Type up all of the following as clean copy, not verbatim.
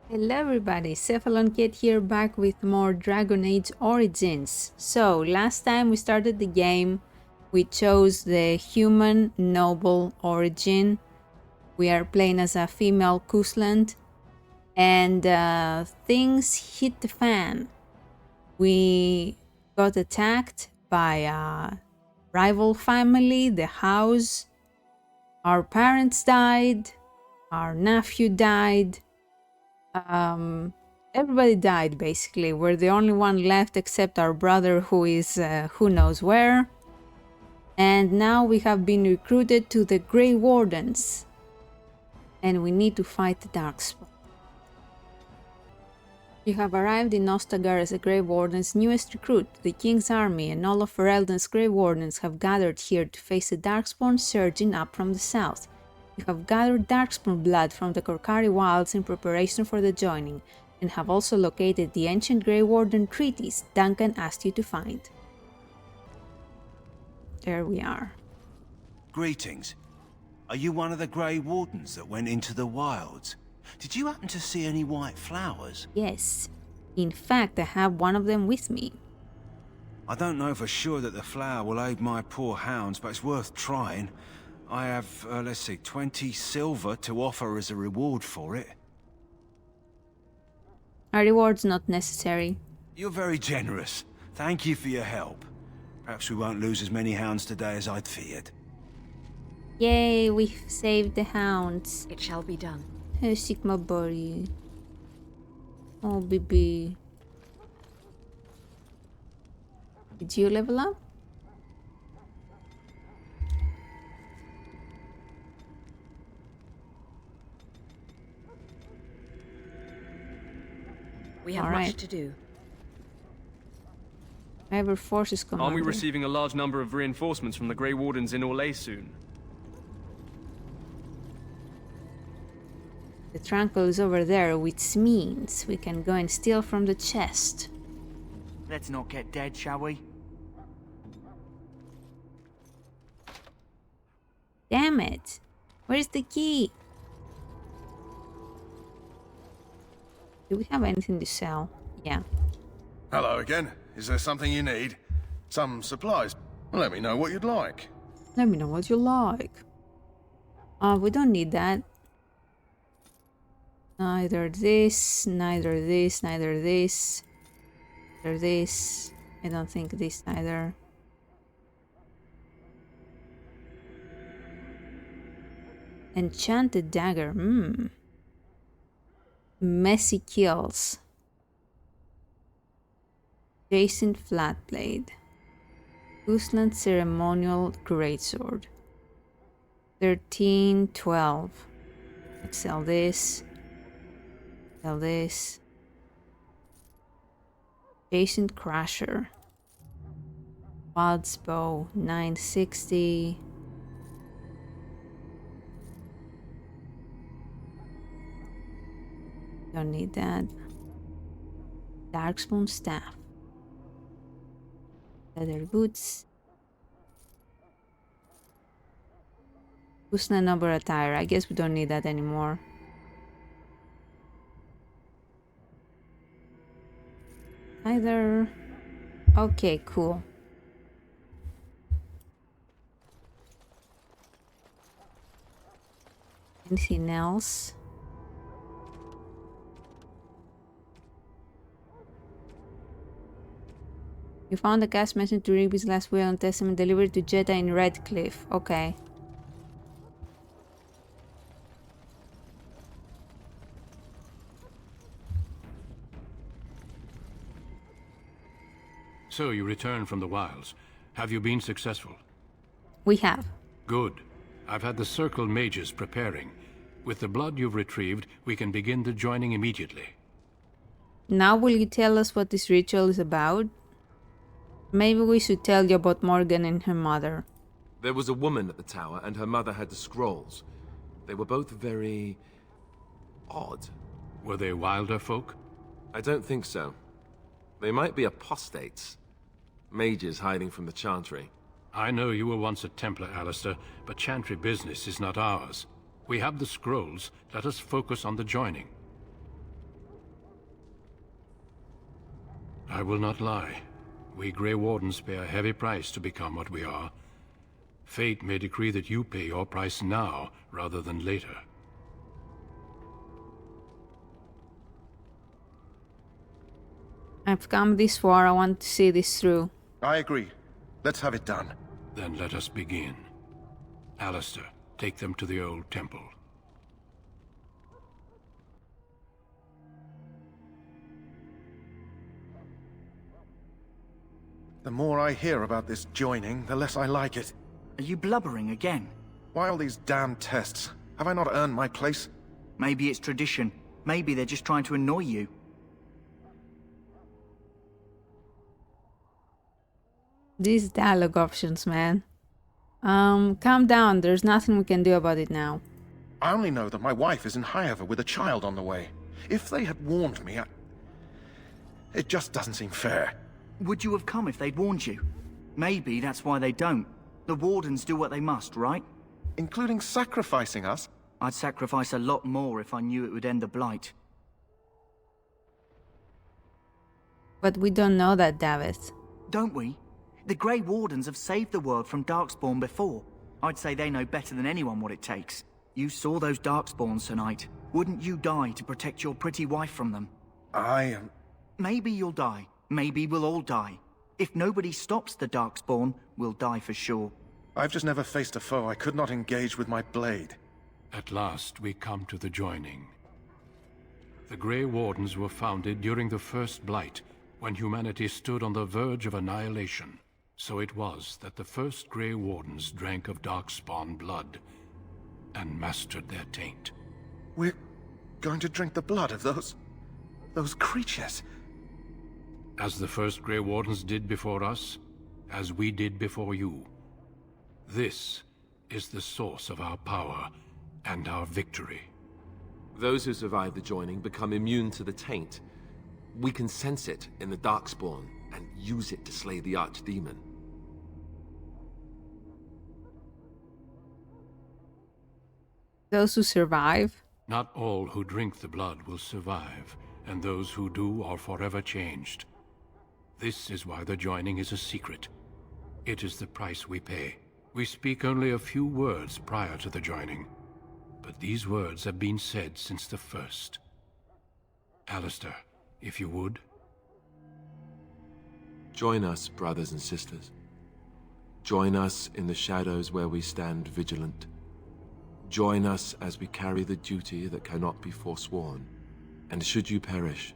Hello everybody, CephalonKet here, back with more Dragon Age Origins. So, last time we started the game, we chose the human noble origin. We are playing as a female Cousland, and things hit the fan. We got attacked by a rival family, the house. Our parents died, our nephew died. Everybody died basically. We're the only one left except our brother who is who knows where. And now we have been recruited to the Grey Wardens. And we need to fight the Darkspawn. You have arrived in Ostagar as the Grey Warden's newest recruit. The King's army and all of Ferelden's Grey Wardens have gathered here to face the Darkspawn surging up from the south. You have gathered Darkspawn blood from the Korkari wilds in preparation for the joining, and have also located the ancient Grey Warden treaties Duncan asked you to find. There we are. Greetings. Are you one of the Grey Wardens that went into the wilds? Did you happen to see any white flowers? Yes. In fact, I have one of them with me. I don't know for sure that the flower will aid my poor hounds, but it's worth trying. I have, let's see, 20 silver to offer as a reward for it. A reward's not necessary. You're very generous. Thank you for your help. Perhaps we won't lose as many hounds today as I'd feared. Yay, we've saved the hounds. It shall be done. Oh, Sigma Bori. Oh, baby. Did you level up? We have much to do. Ever forces commander. Aren't we receiving a large number of reinforcements from the Grey Wardens in Orlais soon? The Tranquil is over there, which means we can go and steal from the chest. Let's not get dead, shall we? Damn it! Where's the key? Do we have anything to sell? Yeah. Hello again. Is there something you need? Some supplies? Let me know what you'd like. Let me know what you like. We don't need that. Neither this, neither this, neither this. Neither this. I don't think this either. Enchanted dagger. Messy kills. Jason Flatblade. Cousland Ceremonial Greatsword. 1312. Let's sell this. Sell this. Jason Crusher. Wild's Bow. 960. Don't need that. Darkspawn Staff. Leather boots. Usna number attire. I guess we don't need that anymore. Either. Okay, cool. Anything else? You found the cast mentioned to Rigby's last will and testament delivered to Jetta in Redcliffe. Okay. So you returned from the wilds. Have you been successful? We have. Good. I've had the Circle mages preparing. With the blood you've retrieved, we can begin the joining immediately. Now will you tell us what this ritual is about? Maybe we should tell you about Morgan and her mother. There was a woman at the tower, and her mother had the scrolls. They were both very... odd. Were they wilder folk? I don't think so. They might be apostates. Mages hiding from the Chantry. I know you were once a Templar, Alistair, but Chantry business is not ours. We have the scrolls. Let us focus on the joining. I will not lie. We Grey Wardens pay a heavy price to become what we are. Fate may decree that you pay your price now, rather than later. I've come this far, I want to see this through. I agree. Let's have it done. Then let us begin. Alistair, take them to the old temple. The more I hear about this joining, the less I like it. Are you blubbering again? Why all these damn tests? Have I not earned my place? Maybe it's tradition. Maybe they're just trying to annoy you. These dialogue options, man. Calm down, there's nothing we can do about it now. I only know that my wife is in Highover with a child on the way. If they had warned me, it just doesn't seem fair. Would you have come if they'd warned you? Maybe that's why they don't. The Wardens do what they must, right? Including sacrificing us? I'd sacrifice a lot more if I knew it would end the Blight. But we don't know that, David. Don't we? The Grey Wardens have saved the world from Darkspawn before. I'd say they know better than anyone what it takes. You saw those Darkspawns tonight. Wouldn't you die to protect your pretty wife from them? Maybe you'll die. Maybe we'll all die. If nobody stops the Darkspawn, we'll die for sure. I've just never faced a foe I could not engage with my blade. At last, we come to the joining. The Grey Wardens were founded during the First Blight, when humanity stood on the verge of annihilation. So it was that the first Grey Wardens drank of Darkspawn blood, and mastered their taint. We're going to drink the blood of those creatures. As the first Grey Wardens did before us, as we did before you. This is the source of our power and our victory. Those who survive the joining become immune to the taint. We can sense it in the Darkspawn and use it to slay the Archdemon. Those who survive? Not all who drink the blood will survive, and those who do are forever changed. This is why the joining is a secret. It is the price we pay. We speak only a few words prior to the joining, but these words have been said since the first. Alistair, if you would. Join us, brothers and sisters. Join us in the shadows where we stand vigilant. Join us as we carry the duty that cannot be forsworn. And should you perish,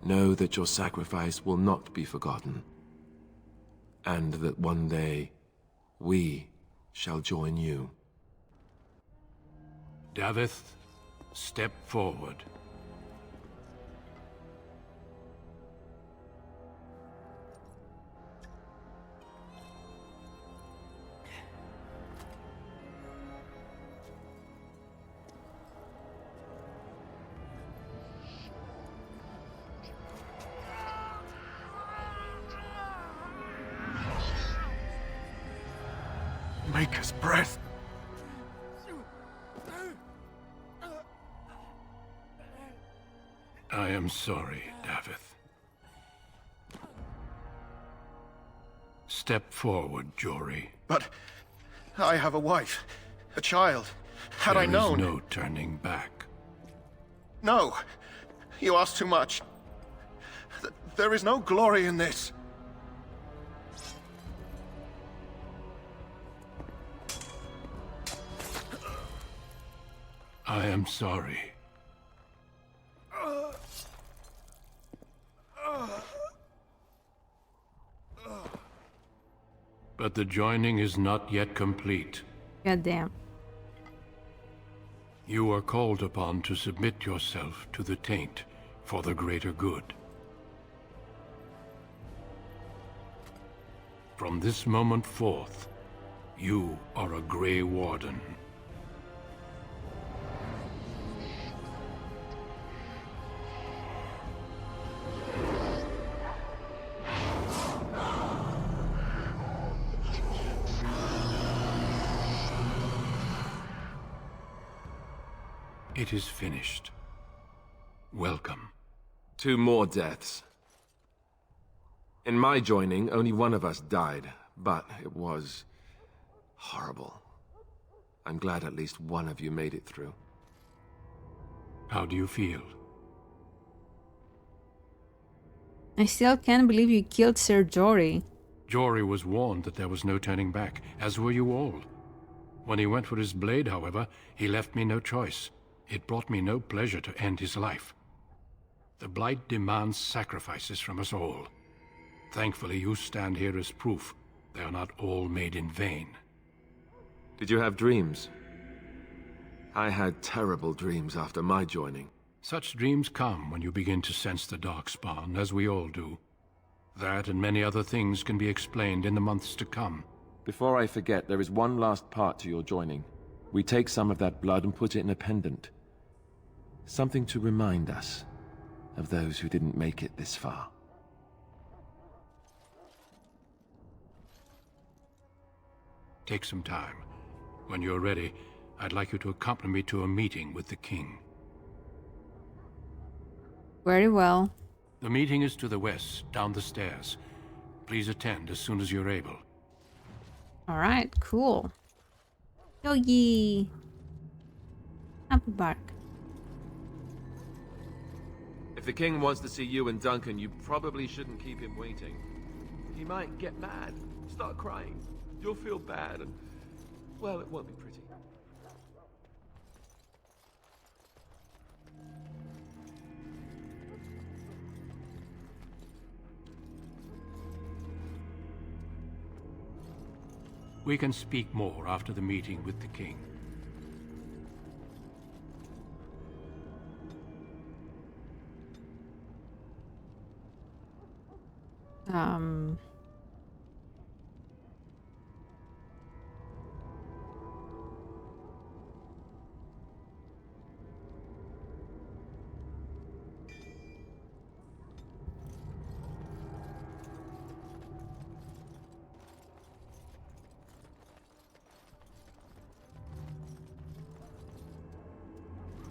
know that your sacrifice will not be forgotten, and that one day, we shall join you. Davith, step forward. Maker's breath. I am sorry, Davith. Step forward, Jory. But I have a wife, a child. Had I known... There is no turning back. No! You ask too much. There is no glory in this. I am sorry. But the joining is not yet complete. Goddamn. You are called upon to submit yourself to the taint for the greater good. From this moment forth, you are a Grey Warden. It is finished. Welcome. 2 more deaths. In my joining, only one of us died, but it was horrible. I'm glad at least one of you made it through. How do you feel? I still can't believe you killed Sir Jory. Jory was warned that there was no turning back, as were you all. When he went for his blade, however, he left me no choice. It brought me no pleasure to end his life. The Blight demands sacrifices from us all. Thankfully, you stand here as proof they are not all made in vain. Did you have dreams? I had terrible dreams after my joining. Such dreams come when you begin to sense the Darkspawn, as we all do. That and many other things can be explained in the months to come. Before I forget, there is one last part to your joining. We take some of that blood and put it in a pendant. Something to remind us of those who didn't make it this far. Take some time. When you're ready, I'd like you to accompany me to a meeting with the king. Very well. The meeting is to the west, down the stairs. Please attend as soon as you're able. Alright, cool. Yogi! Apple bark. If the king wants to see you and Duncan, you probably shouldn't keep him waiting. He might get mad, start crying. You'll feel bad and, well, it won't be pretty. We can speak more after the meeting with the king.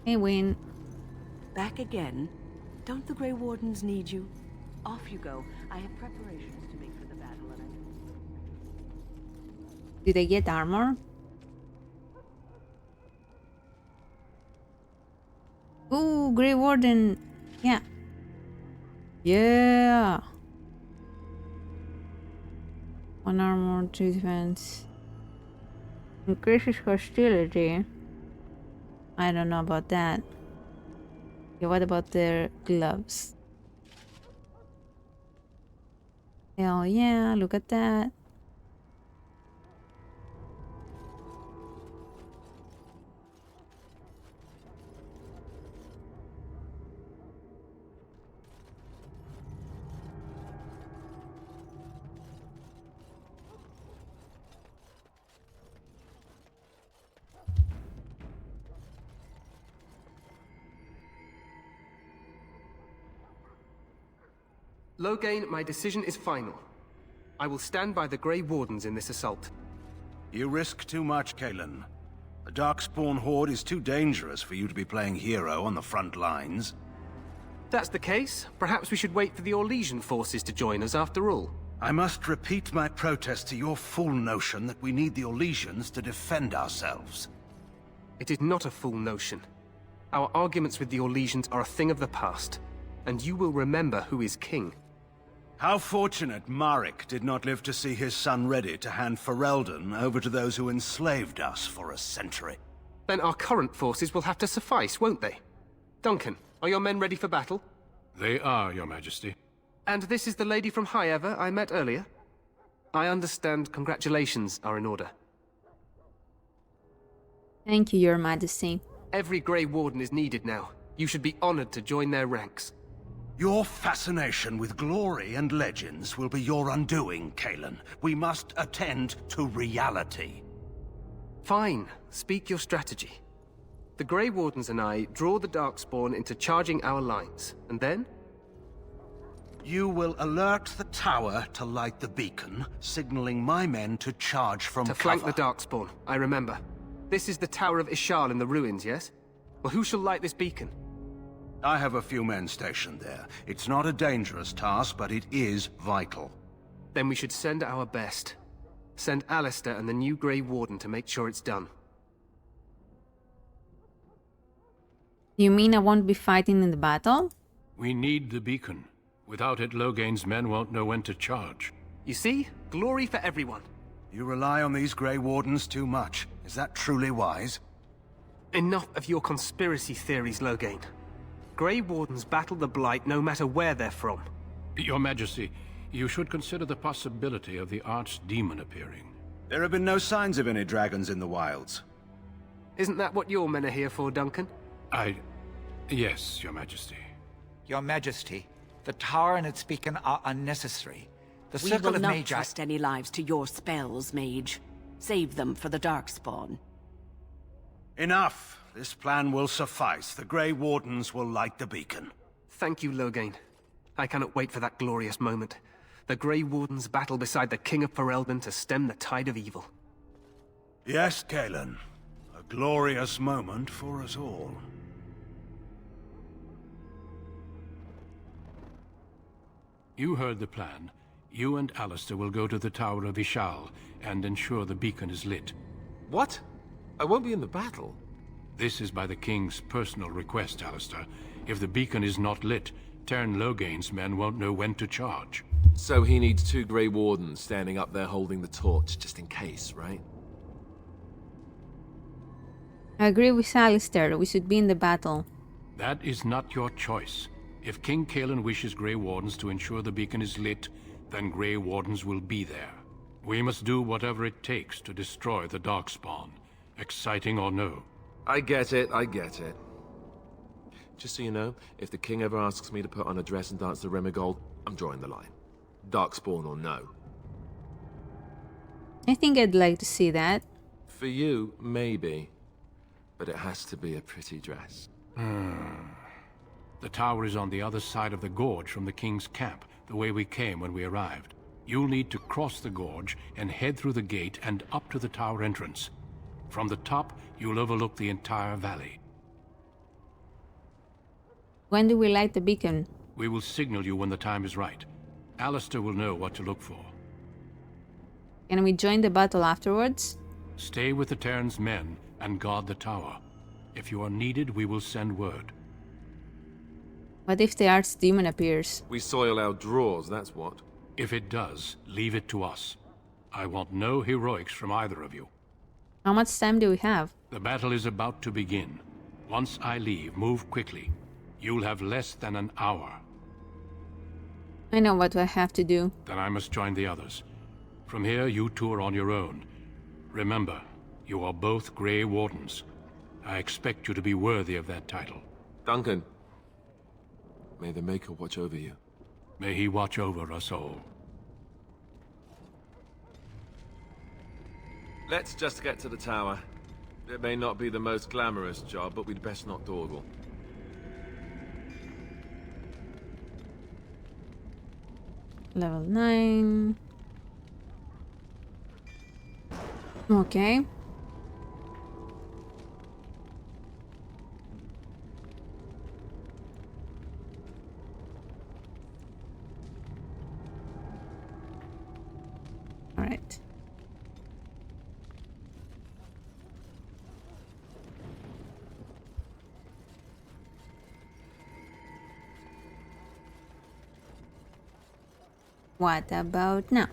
Hey, Win. Back again? Don't the Grey Wardens need you? Off you go. I have preparations to make for the battle and Did I get armor? Ooh, Grey Warden. Yeah. Yeah. 1 armor, 2 defense. Increases hostility. I don't know about that. Okay, what about their gloves? Hell yeah, look at that. Loghain, my decision is final. I will stand by the Grey Wardens in this assault. You risk too much, Kalen. The Darkspawn Horde is too dangerous for you to be playing hero on the front lines. If that's the case, perhaps we should wait for the Orlesian forces to join us after all. I must repeat my protest to your fool notion that we need the Orlesians to defend ourselves. It is not a fool notion. Our arguments with the Orlesians are a thing of the past, and you will remember who is king. How fortunate Marek did not live to see his son ready to hand Ferelden over to those who enslaved us for a century. Then our current forces will have to suffice, won't they? Duncan, are your men ready for battle? They are, Your Majesty. And this is the lady from High Ever I met earlier? I understand congratulations are in order. Thank you, Your Majesty. Every Grey Warden is needed now. You should be honored to join their ranks. Your fascination with glory and legends will be your undoing, Kalen. We must attend to reality. Fine. Speak your strategy. The Grey Wardens and I draw the Darkspawn into charging our lines, and then? You will alert the tower to light the beacon, signaling my men to charge from cover. To flank the Darkspawn, I remember. This is the Tower of Ishal in the ruins, yes? Well, who shall light this beacon? I have a few men stationed there. It's not a dangerous task, but it is vital. Then we should send our best. Send Alistair and the new Grey Warden to make sure it's done. You mean I won't be fighting in the battle? We need the beacon. Without it, Loghain's men won't know when to charge. You see? Glory for everyone. You rely on these Grey Wardens too much. Is that truly wise? Enough of your conspiracy theories, Loghain. Grey Wardens battle the Blight no matter where they're from. Your Majesty, you should consider the possibility of the Archdemon appearing. There have been no signs of any dragons in the wilds. Isn't that what your men are here for, Duncan? Yes, Your Majesty. Your Majesty, the tower and its beacon are unnecessary. The We Circle will of not Magi... trust any lives to your spells, Mage. Save them for the Darkspawn. Enough! This plan will suffice. The Grey Wardens will light the beacon. Thank you, Loghain. I cannot wait for that glorious moment. The Grey Wardens battle beside the King of Ferelden to stem the tide of evil. Yes, Galen. A glorious moment for us all. You heard the plan. You and Alistair will go to the Tower of Ishal and ensure the beacon is lit. What? I won't be in the battle. This is by the King's personal request, Alistair. If the beacon is not lit, Tern Loghain's men won't know when to charge. So he needs 2 Grey Wardens standing up there holding the torch, just in case, right? I agree with Alistair. We should be in the battle. That is not your choice. If King Cailan wishes Grey Wardens to ensure the beacon is lit, then Grey Wardens will be there. We must do whatever it takes to destroy the Darkspawn, exciting or no. I get it, I get it. Just so you know, if the king ever asks me to put on a dress and dance the Remigold, I'm drawing the line. Darkspawn or no. I think I'd like to see that. For you, maybe. But it has to be a pretty dress. The tower is on the other side of the gorge from the King's camp, the way we came when we arrived. You'll need to cross the gorge and head through the gate and up to the tower entrance. From the top, you'll overlook the entire valley. When do we light the beacon? We will signal you when the time is right. Alistair will know what to look for. Can we join the battle afterwards? Stay with the Terran's men and guard the tower. If you are needed, we will send word. What if the Archdemon appears? We soil our drawers, that's what. If it does, leave it to us. I want no heroics from either of you. How much time do we have? The battle is about to begin. Once I leave, move quickly. You'll have less than an hour. I know what I have to do. Then I must join the others. From here, you two are on your own. Remember, you are both Grey Wardens. I expect you to be worthy of that title. Duncan, may the Maker watch over you. May he watch over us all. Let's just get to the tower. It may not be the most glamorous job, but we'd best not dawdle. Level 9. Okay. All right. What about now?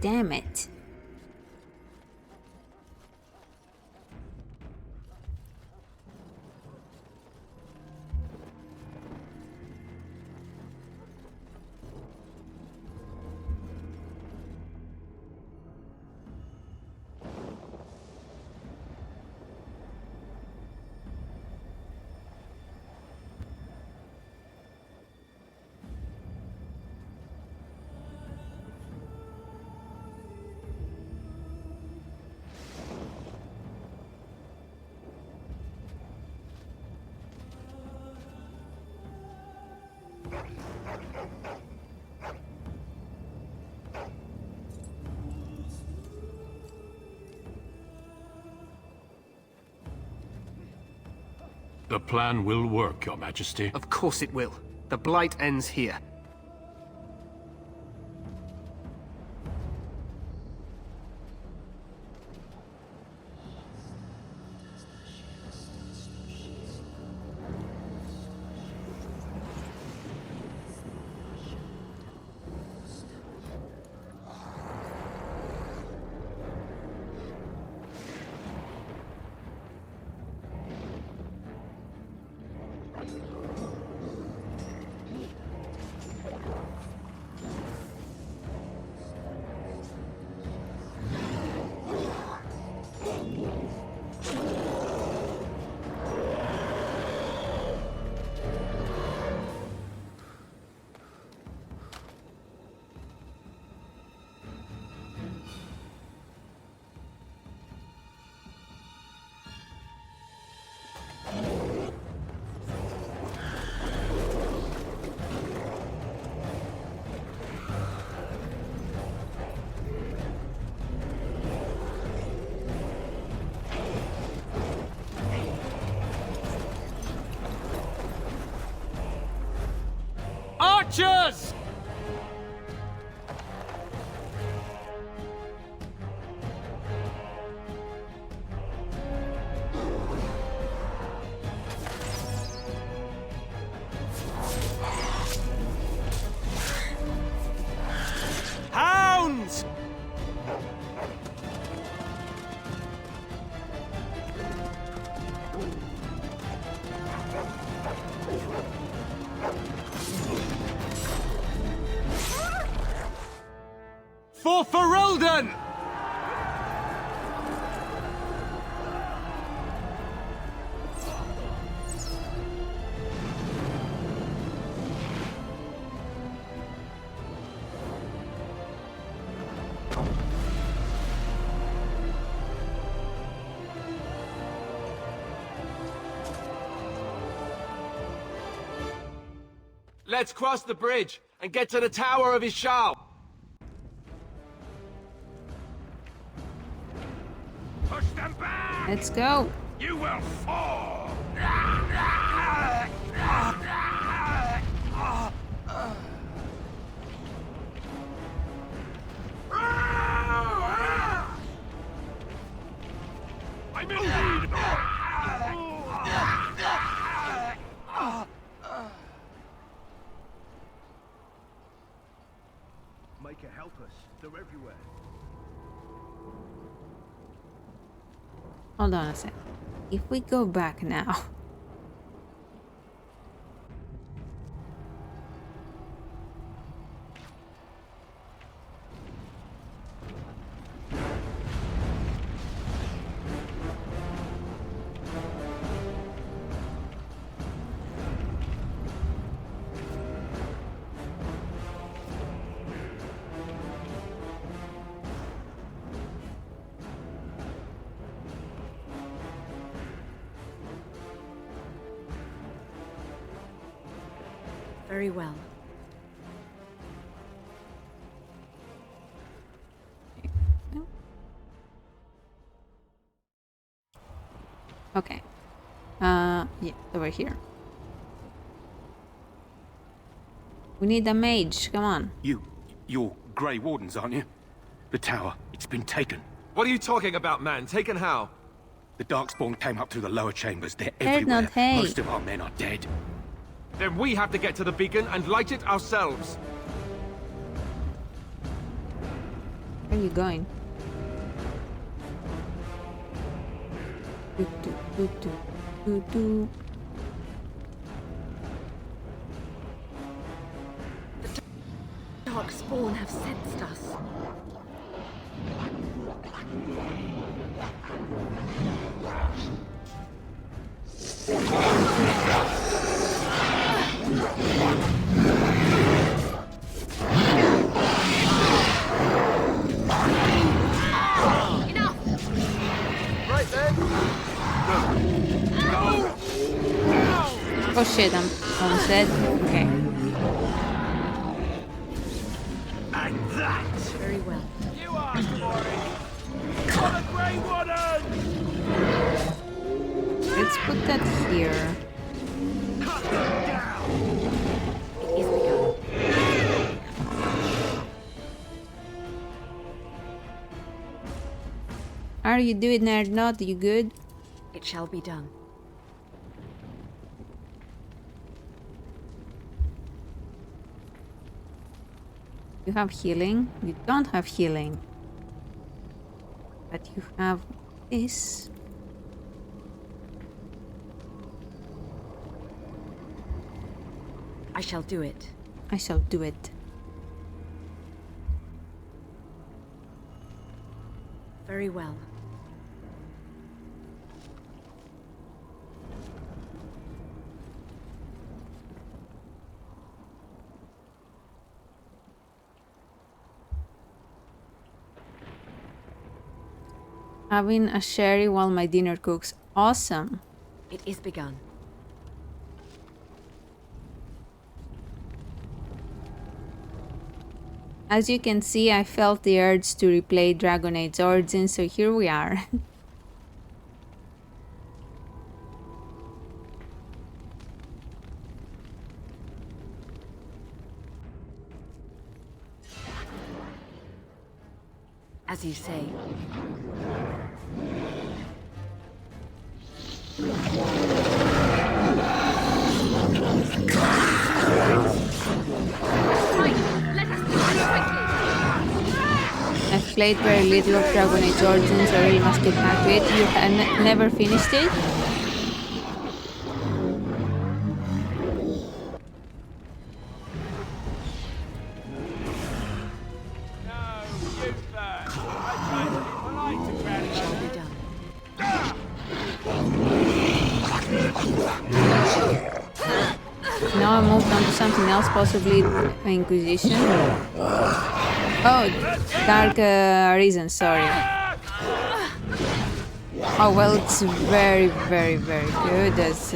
Damn it. The plan will work, Your Majesty. Of course it will. The Blight ends here. Archers! Hounds! For Ferelden! Let's cross the bridge and get to the Tower of Ishal. Push them back! Let's go. You will fall! I'm in lead! Maker, help us. They're everywhere. Hold on a sec. If we go back now. Very well. Okay. Yeah, over here. We need a mage. Come on. You're Grey Wardens, aren't you? The tower, it's been taken. What are you talking about, man? Taken how? The Darkspawn came up through the lower chambers. They're They're everywhere. not hay. Most of our men are dead. Then we have to get to the beacon and light it ourselves. Where are you going? Do. Darkspawn have sensed us. Right then. Oh shit, I'm almost dead. Okay. And that! Very well. You asked for it! For the Grey Wardens! Let's let's put that here. It is begun. Are you doing it, not? You good? It shall be done. You have healing. You don't have healing. But you have this. I shall do it. I shall do it. Very well. Having a sherry while my dinner cooks. Awesome. It is begun. As you can see, I felt the urge to replay Dragon Age Origins, so here we are. As you say. I've played very little of Dragon Age Origins, I really must get back to it. You have never finished it? Now I moved on to something else, possibly Inquisition. Oh, Dark Reason, sorry. Oh, well, it's very, very, very good, as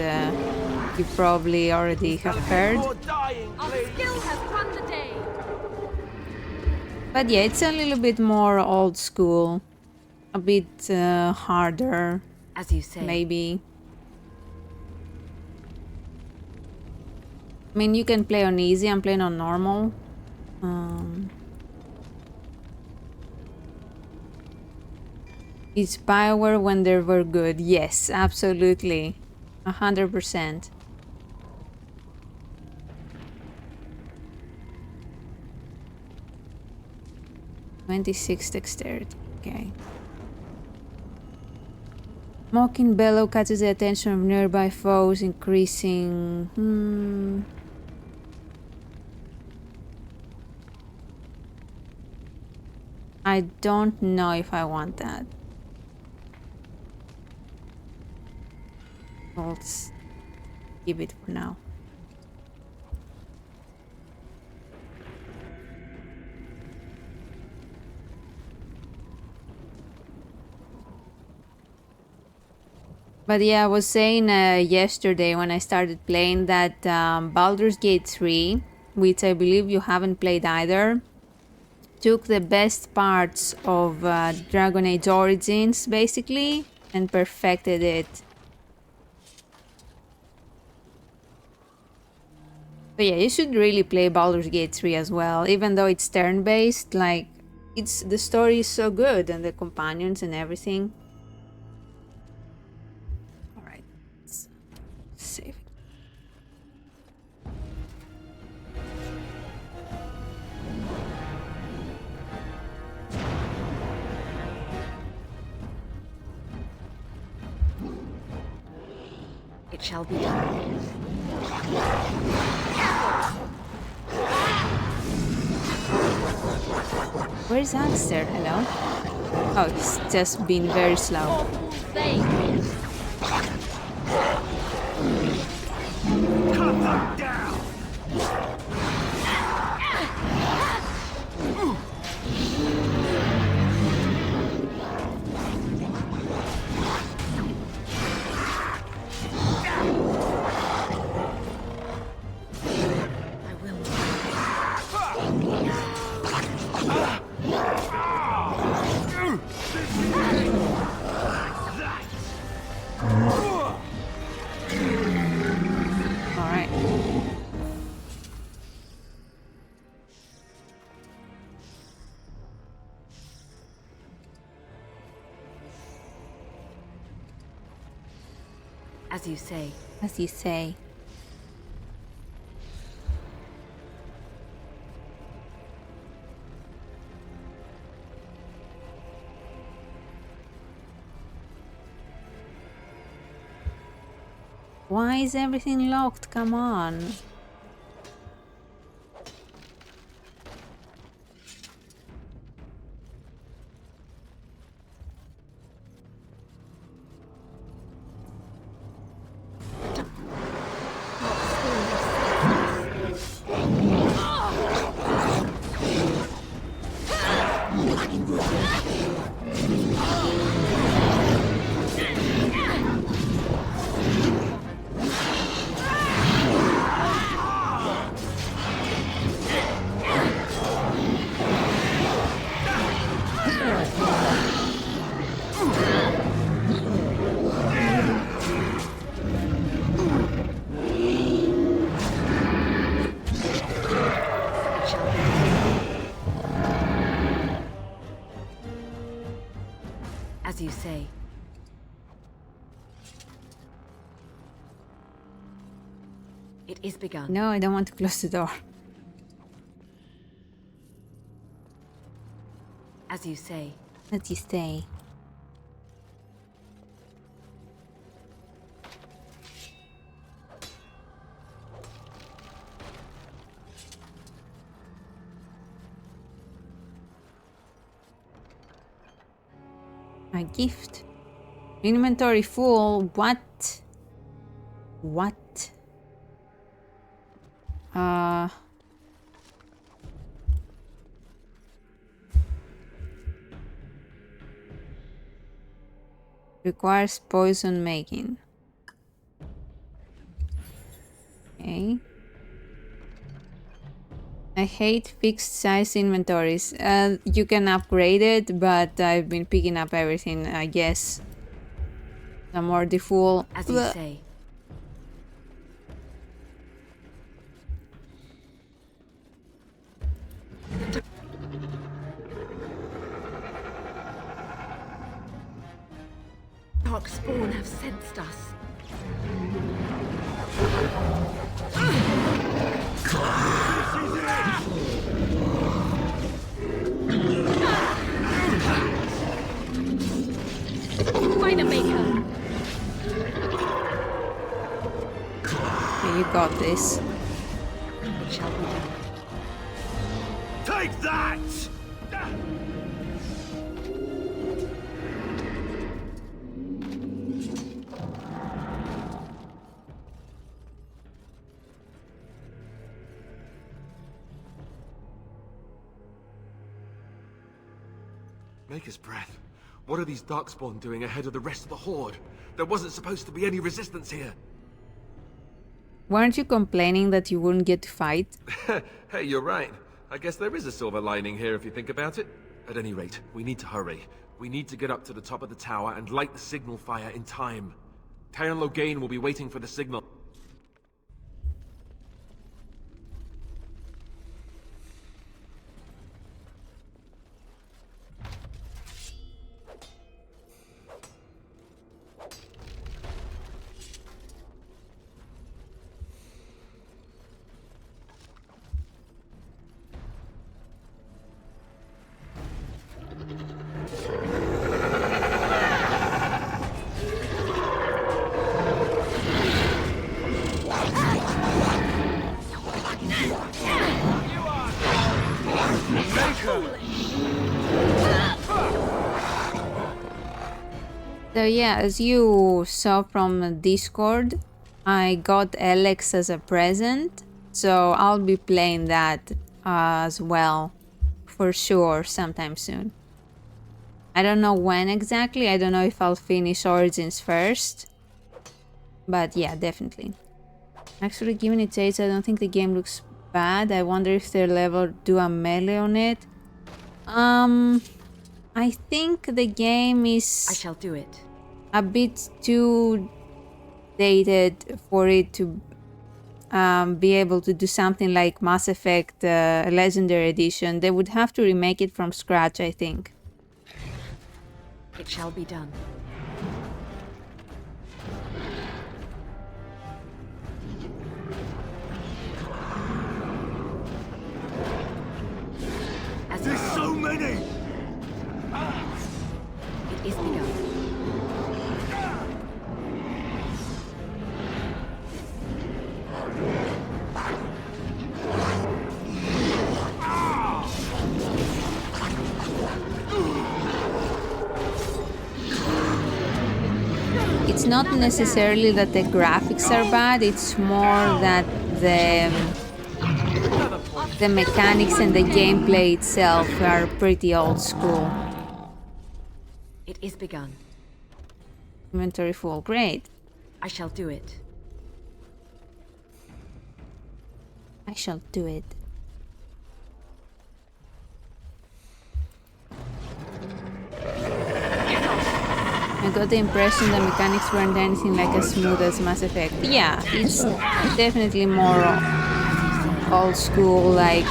you probably already have heard. But yeah, it's a little bit more old school, a bit harder, as you say. Maybe. I mean, you can play on easy, I'm playing on normal. It's BioWare when they were good. Yes, absolutely. 100%. (26 dexterity). Okay. Mocking bellow catches the attention of nearby foes, increasing... I don't know if I want that. Let's keep it for now. But yeah, I was saying yesterday when I started playing that Baldur's Gate 3, which I believe you haven't played either, took the best parts of Dragon Age Origins, basically, and perfected it. But yeah, you should really play Baldur's Gate 3 as well, even though it's turn-based, like, the story is so good, and the companions and everything. Alright, let's save it. It shall be done. Where's Alistair? Hello? Oh, he's just been very slow. Cut them down! As you say. As you say. Why is everything locked? Come on. As you say. It is begun. No, I don't want to close the door. As you say. As you say. A gift. Inventory full. What? What? Requires poison making. Okay. I hate fixed size inventories. You can upgrade it, but I've been picking up everything, I guess. The more the full. As you say. Darkspawn have sensed us. Maker. Okay, you got this. It shall be done. Take that! Maker's breath. What are these Darkspawn doing ahead of the rest of the Horde? There wasn't supposed to be any resistance here. Weren't you complaining that you wouldn't get to fight? Hey, you're right. I guess there is a silver lining here if you think about it. At any rate, we need to hurry. We need to get up to the top of the tower and light the signal fire in time. Tyron Loghain will be waiting for the signal. So yeah, as you saw from Discord, I got Alex as a present, so I'll be playing that as well, for sure, sometime soon. I don't know when exactly, I don't know if I'll finish Origins first, but yeah, definitely. Actually, given its age, I don't think the game looks bad. I wonder if they'll ever do a melee on it. I think the game is... I shall do it. A bit too dated for it to be able to do something like Mass Effect Legendary Edition. They would have to remake it from scratch, I think. It shall be done. not necessarily that the graphics are bad, it's more that the mechanics and the gameplay itself are pretty old school. It is begun. Inventory full, great. I shall do it. I shall do it. I got the impression the mechanics weren't anything like as smooth as Mass Effect. Yeah, it's definitely more old school, like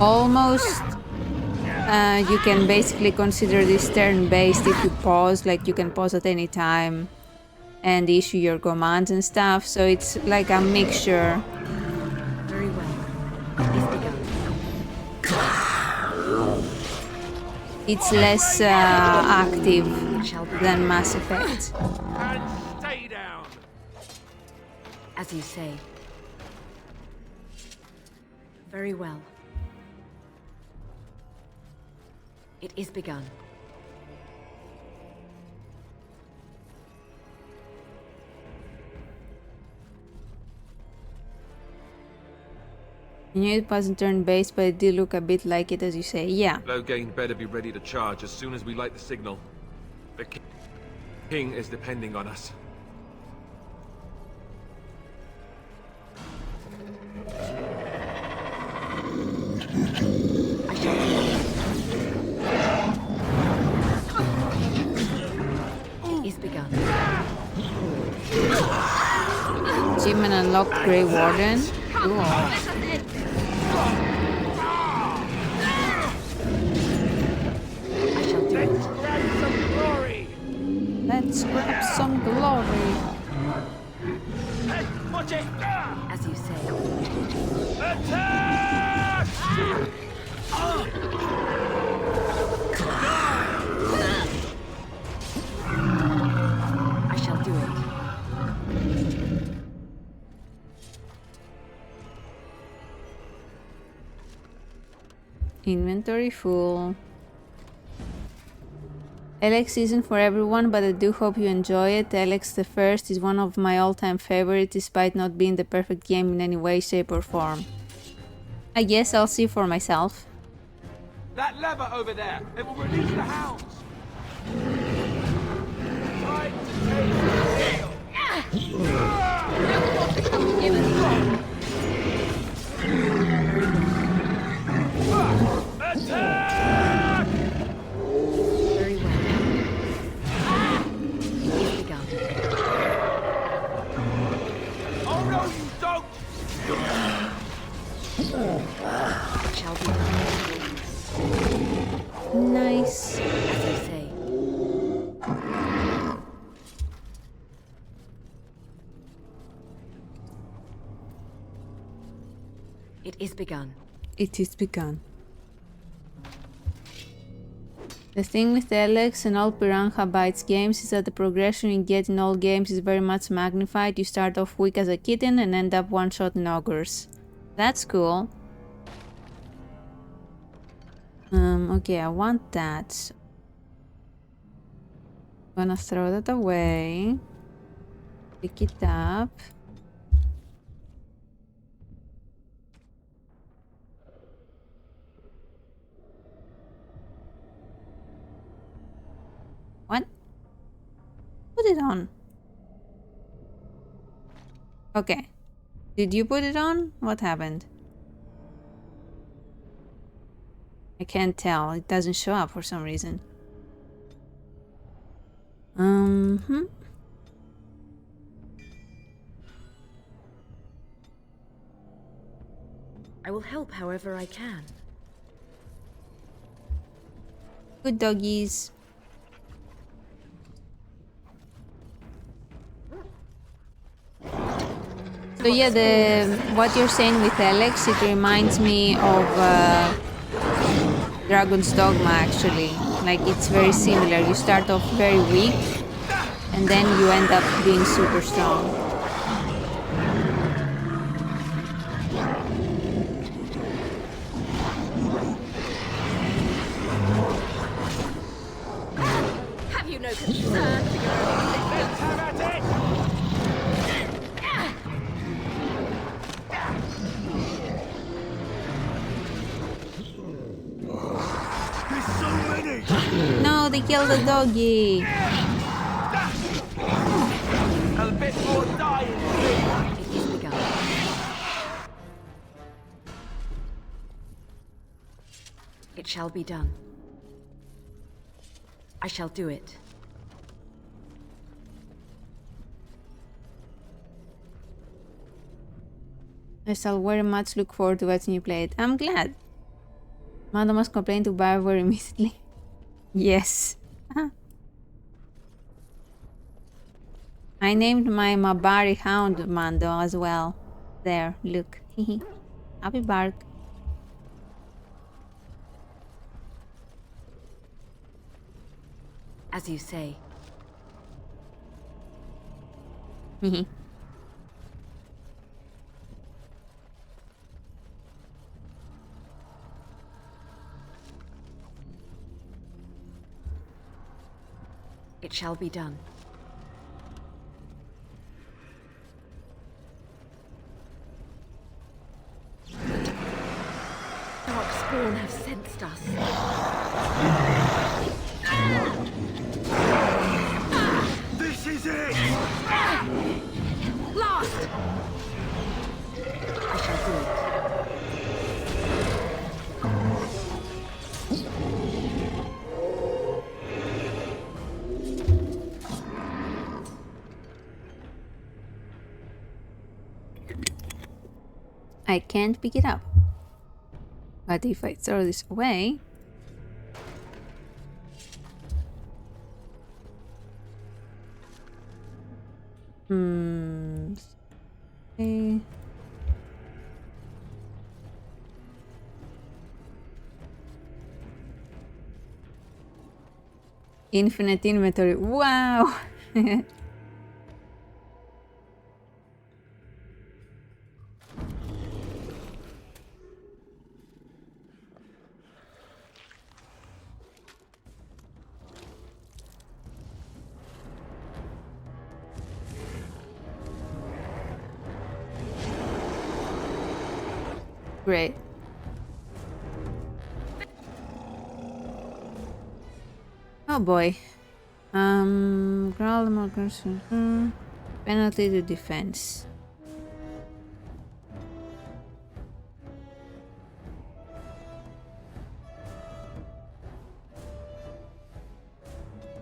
almost you can basically consider this turn-based if you pause, like you can pause at any time and issue your commands and stuff, so it's like a mixture. Very well. It is begun. It's less active than Mass Effect. And stay down. As you say. Very well. It is begun. I knew it wasn't turn-based, but it did look a bit like it, as you say. Yeah. Low gain better be ready to charge as soon as we light the signal. The king is depending on us. It is begun. Achievement unlocked Grey Warden. Cool. Let's grab some glory. Hey, watch it! As you say. Attack! I shall do it. Inventory full. Alex isn't for everyone, but I do hope you enjoy it. Alex the First is one of my all-time favorites, despite not being the perfect game in any way, shape or form. I guess I'll see for myself. That lever over there, it will release the hounds. Time to take Attack! Very well. It is begun. Oh no, you don't! It shall be Nice. as you say. It is begun. It is begun. The thing with Alex and all Piranha Bytes games is that the progression you get in all games is very much magnified. You start off weak as a kitten and end up one-shot in ogres. That's cool. Okay, I want that. I'm gonna throw that away. Pick it up. What? Put it on. Okay. Did you put it on? What happened? I can't tell. It doesn't show up for some reason. I will help however I can. Good doggies. So yeah, what you're saying with Alex, it reminds me of Dragon's Dogma actually. Like it's very similar. You start off very weak and then you end up being super strong. Have you no no concern for your own. Let's have at it! There's so many! No, they killed the doggy. A bit more dying. It is begun. It shall be done. I shall do it. I shall very much look forward to watching you play it. I'm glad. Mando must complain to Barber immediately. Yes. I named my Mabari hound Mando as well. There, look. Happy bark. As you say. It shall be done. Darkspawn have sensed us. This is it! Lost! I shall do it. I can't pick it up. But if I throw this away... Okay. Infinite inventory. Wow! Great. Oh boy. Growl more concern. Penalty to defense.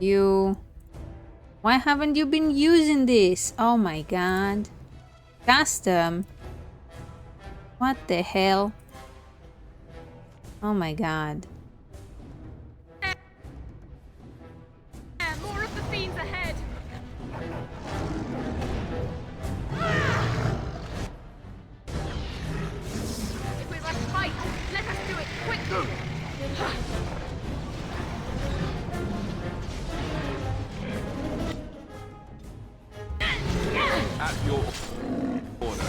You... Why haven't you been using this? Oh my god. Custom. What the hell? Oh my god. More of the fiends ahead. If we must fight, let us do it quickly. At your order.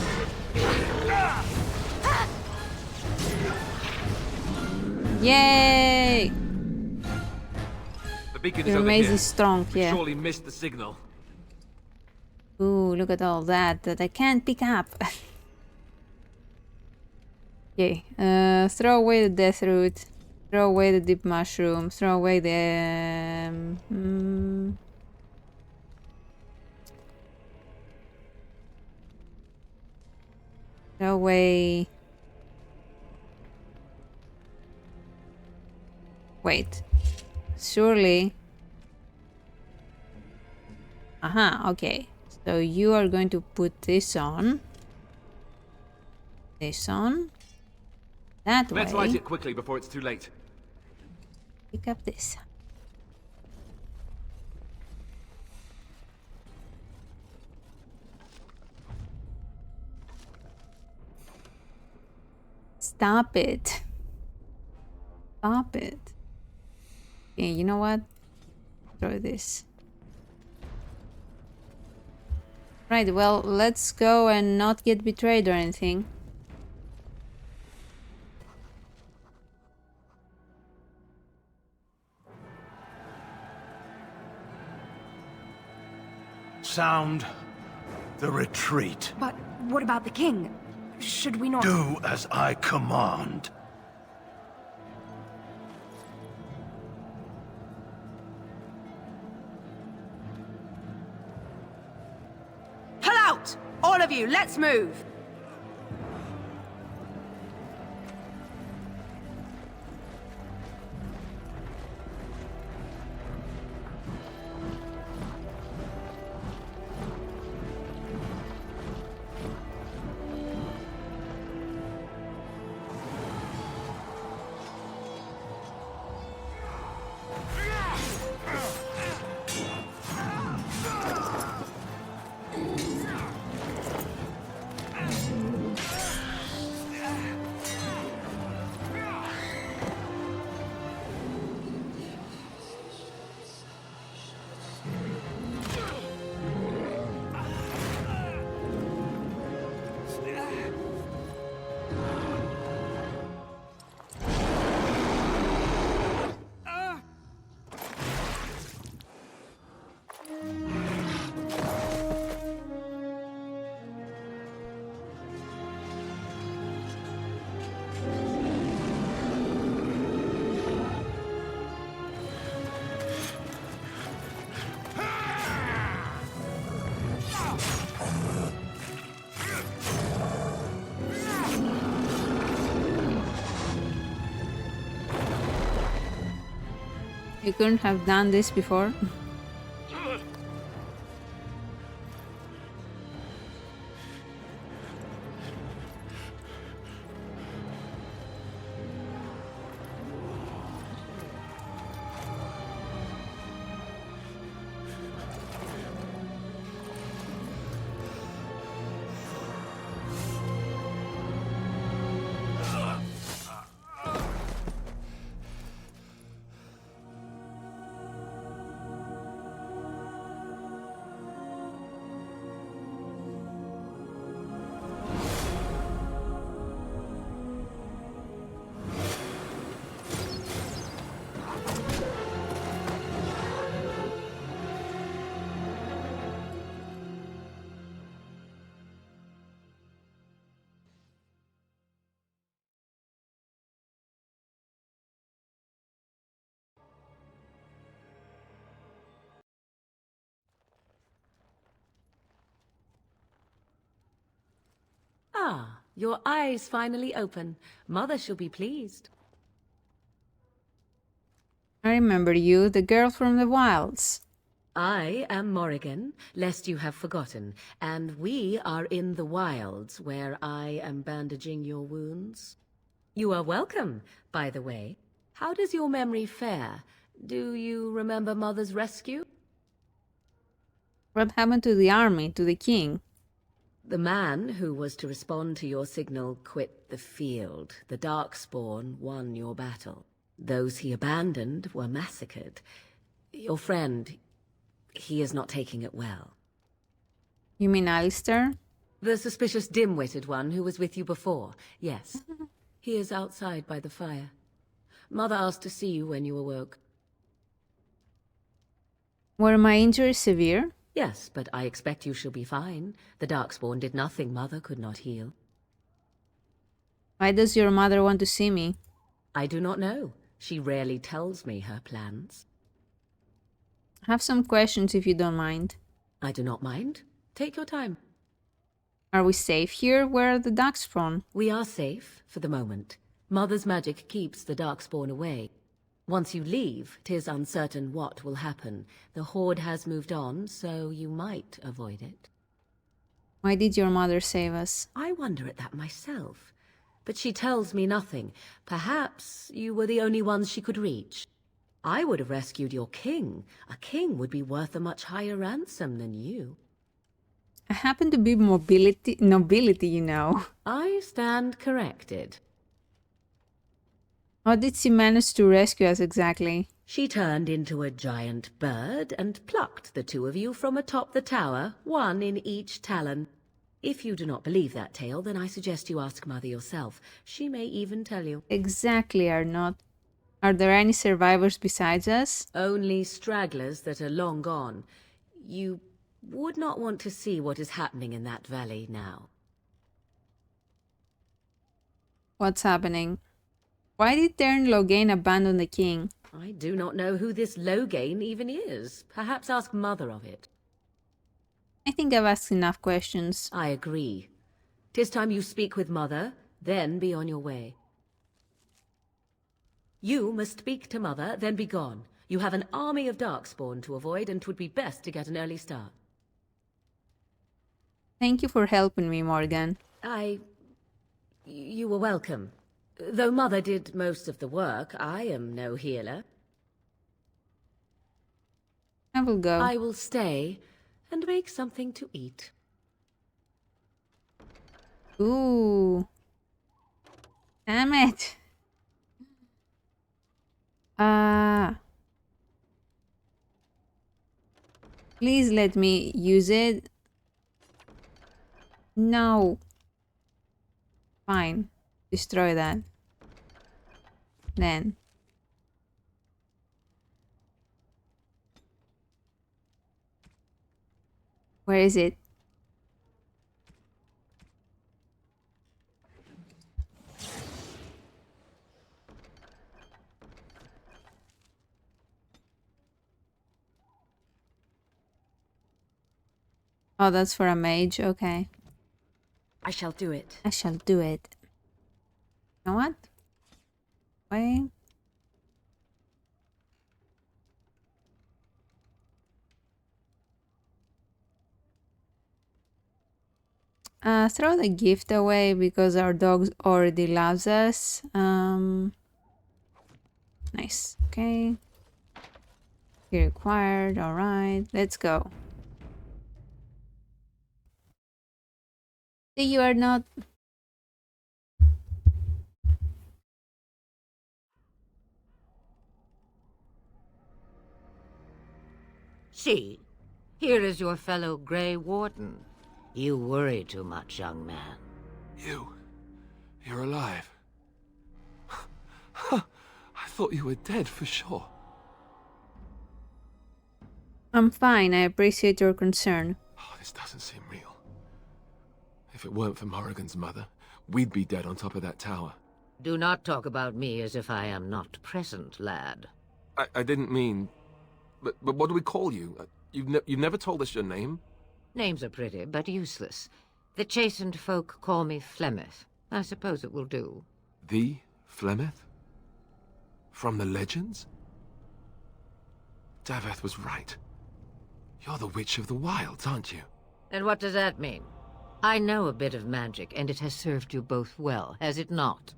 Yay! The beacon is Your over maze here. is strong, yeah. Surely missed the signal. Ooh, look at all that I can't pick up. Okay, throw away the death root, throw away the deep mushroom, throw away the... throw away... Wait, surely... Aha, okay. So you are going to put this on. This on. That way. Let's light it quickly before it's too late. Pick up this. Stop it. Stop it. Okay, you know what? Throw this. Right, well, let's go and not get betrayed or anything. Sound the retreat. But what about the king? Should we not... Do as I command. Pull out! All of you, let's move! You couldn't have done this before? Ah, your eyes finally open. Mother shall be pleased. I remember you, the girl from the wilds. I am Morrigan, lest you have forgotten, and we are in the wilds, where I am bandaging your wounds. You are welcome, by the way. How does your memory fare? Do you remember Mother's rescue? What happened to the army, to the king? The man who was to respond to your signal quit the field. The Darkspawn won your battle. Those he abandoned were massacred. Your friend, he is not taking it well. You mean Alistair? The suspicious dim-witted one who was with you before, yes. He is outside by the fire. Mother asked to see you when you awoke. Were my injuries severe? Yes, but I expect you shall be fine. The Darkspawn did nothing Mother could not heal. Why does your mother want to see me? I do not know. She rarely tells me her plans. I have some questions if you don't mind. I do not mind. Take your time. Are we safe here? Where are the Darkspawn? We are safe, for the moment. Mother's magic keeps the Darkspawn away. Once you leave, 'tis uncertain what will happen. The Horde has moved on, so you might avoid it. Why did your mother save us? I wonder at that myself. But she tells me nothing. Perhaps you were the only ones she could reach. I would have rescued your king. A king would be worth a much higher ransom than you. I happen to be nobility, you know. I stand corrected. How did she manage to rescue us exactly? She turned into a giant bird and plucked the two of you from atop the tower, one in each talon. If you do not believe that tale, then I suggest you ask Mother yourself. She may even tell you. Exactly, Arnott. Are there any survivors besides us? Only stragglers that are long gone. You would not want to see what is happening in that valley now. What's happening? Why did Tern Loghain abandon the king? I do not know who this Loghain even is. Perhaps ask Mother of it. I think I've asked enough questions. I agree. 'Tis time you speak with Mother, then be on your way. You must speak to Mother, then be gone. You have an army of Darkspawn to avoid, and 'twould be best to get an early start. Thank you for helping me, Morgan. You were welcome. Though Mother did most of the work, I am no healer. I will go. I will stay and make something to eat. Ooh. Damn it. Please let me use it. No. Fine. Destroy that. Then. Where is it? Oh, that's for a mage. Okay. I shall do it. I shall do it. You know what? Wait. Throw the gift away because our dog already loves us. Nice. Okay. Key required. All right. Let's go. See, you are not. See, here is your fellow Grey Warden. You worry too much, young man. You're alive. I thought you were dead for sure. I'm fine. I appreciate your concern. Oh, this doesn't seem real. If it weren't for Morrigan's mother, we'd be dead on top of that tower. Do not talk about me as if I am not present, lad. I didn't mean... But what do we call you? You've never told us your name? Names are pretty, but useless. The chastened folk call me Flemeth. I suppose it will do. The Flemeth? From the legends? Daveth was right. You're the Witch of the Wilds, aren't you? And what does that mean? I know a bit of magic, and it has served you both well, has it not?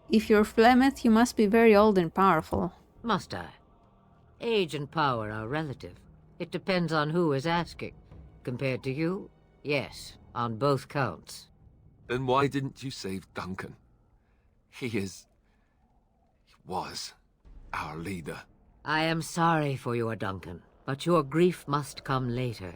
If you're Flemeth, you must be very old and powerful. Must I? Age and power are relative. It depends on who is asking. Compared to you, yes, on both counts. Then why didn't you save Duncan? He was our leader. I am sorry for your Duncan, but your grief must come later.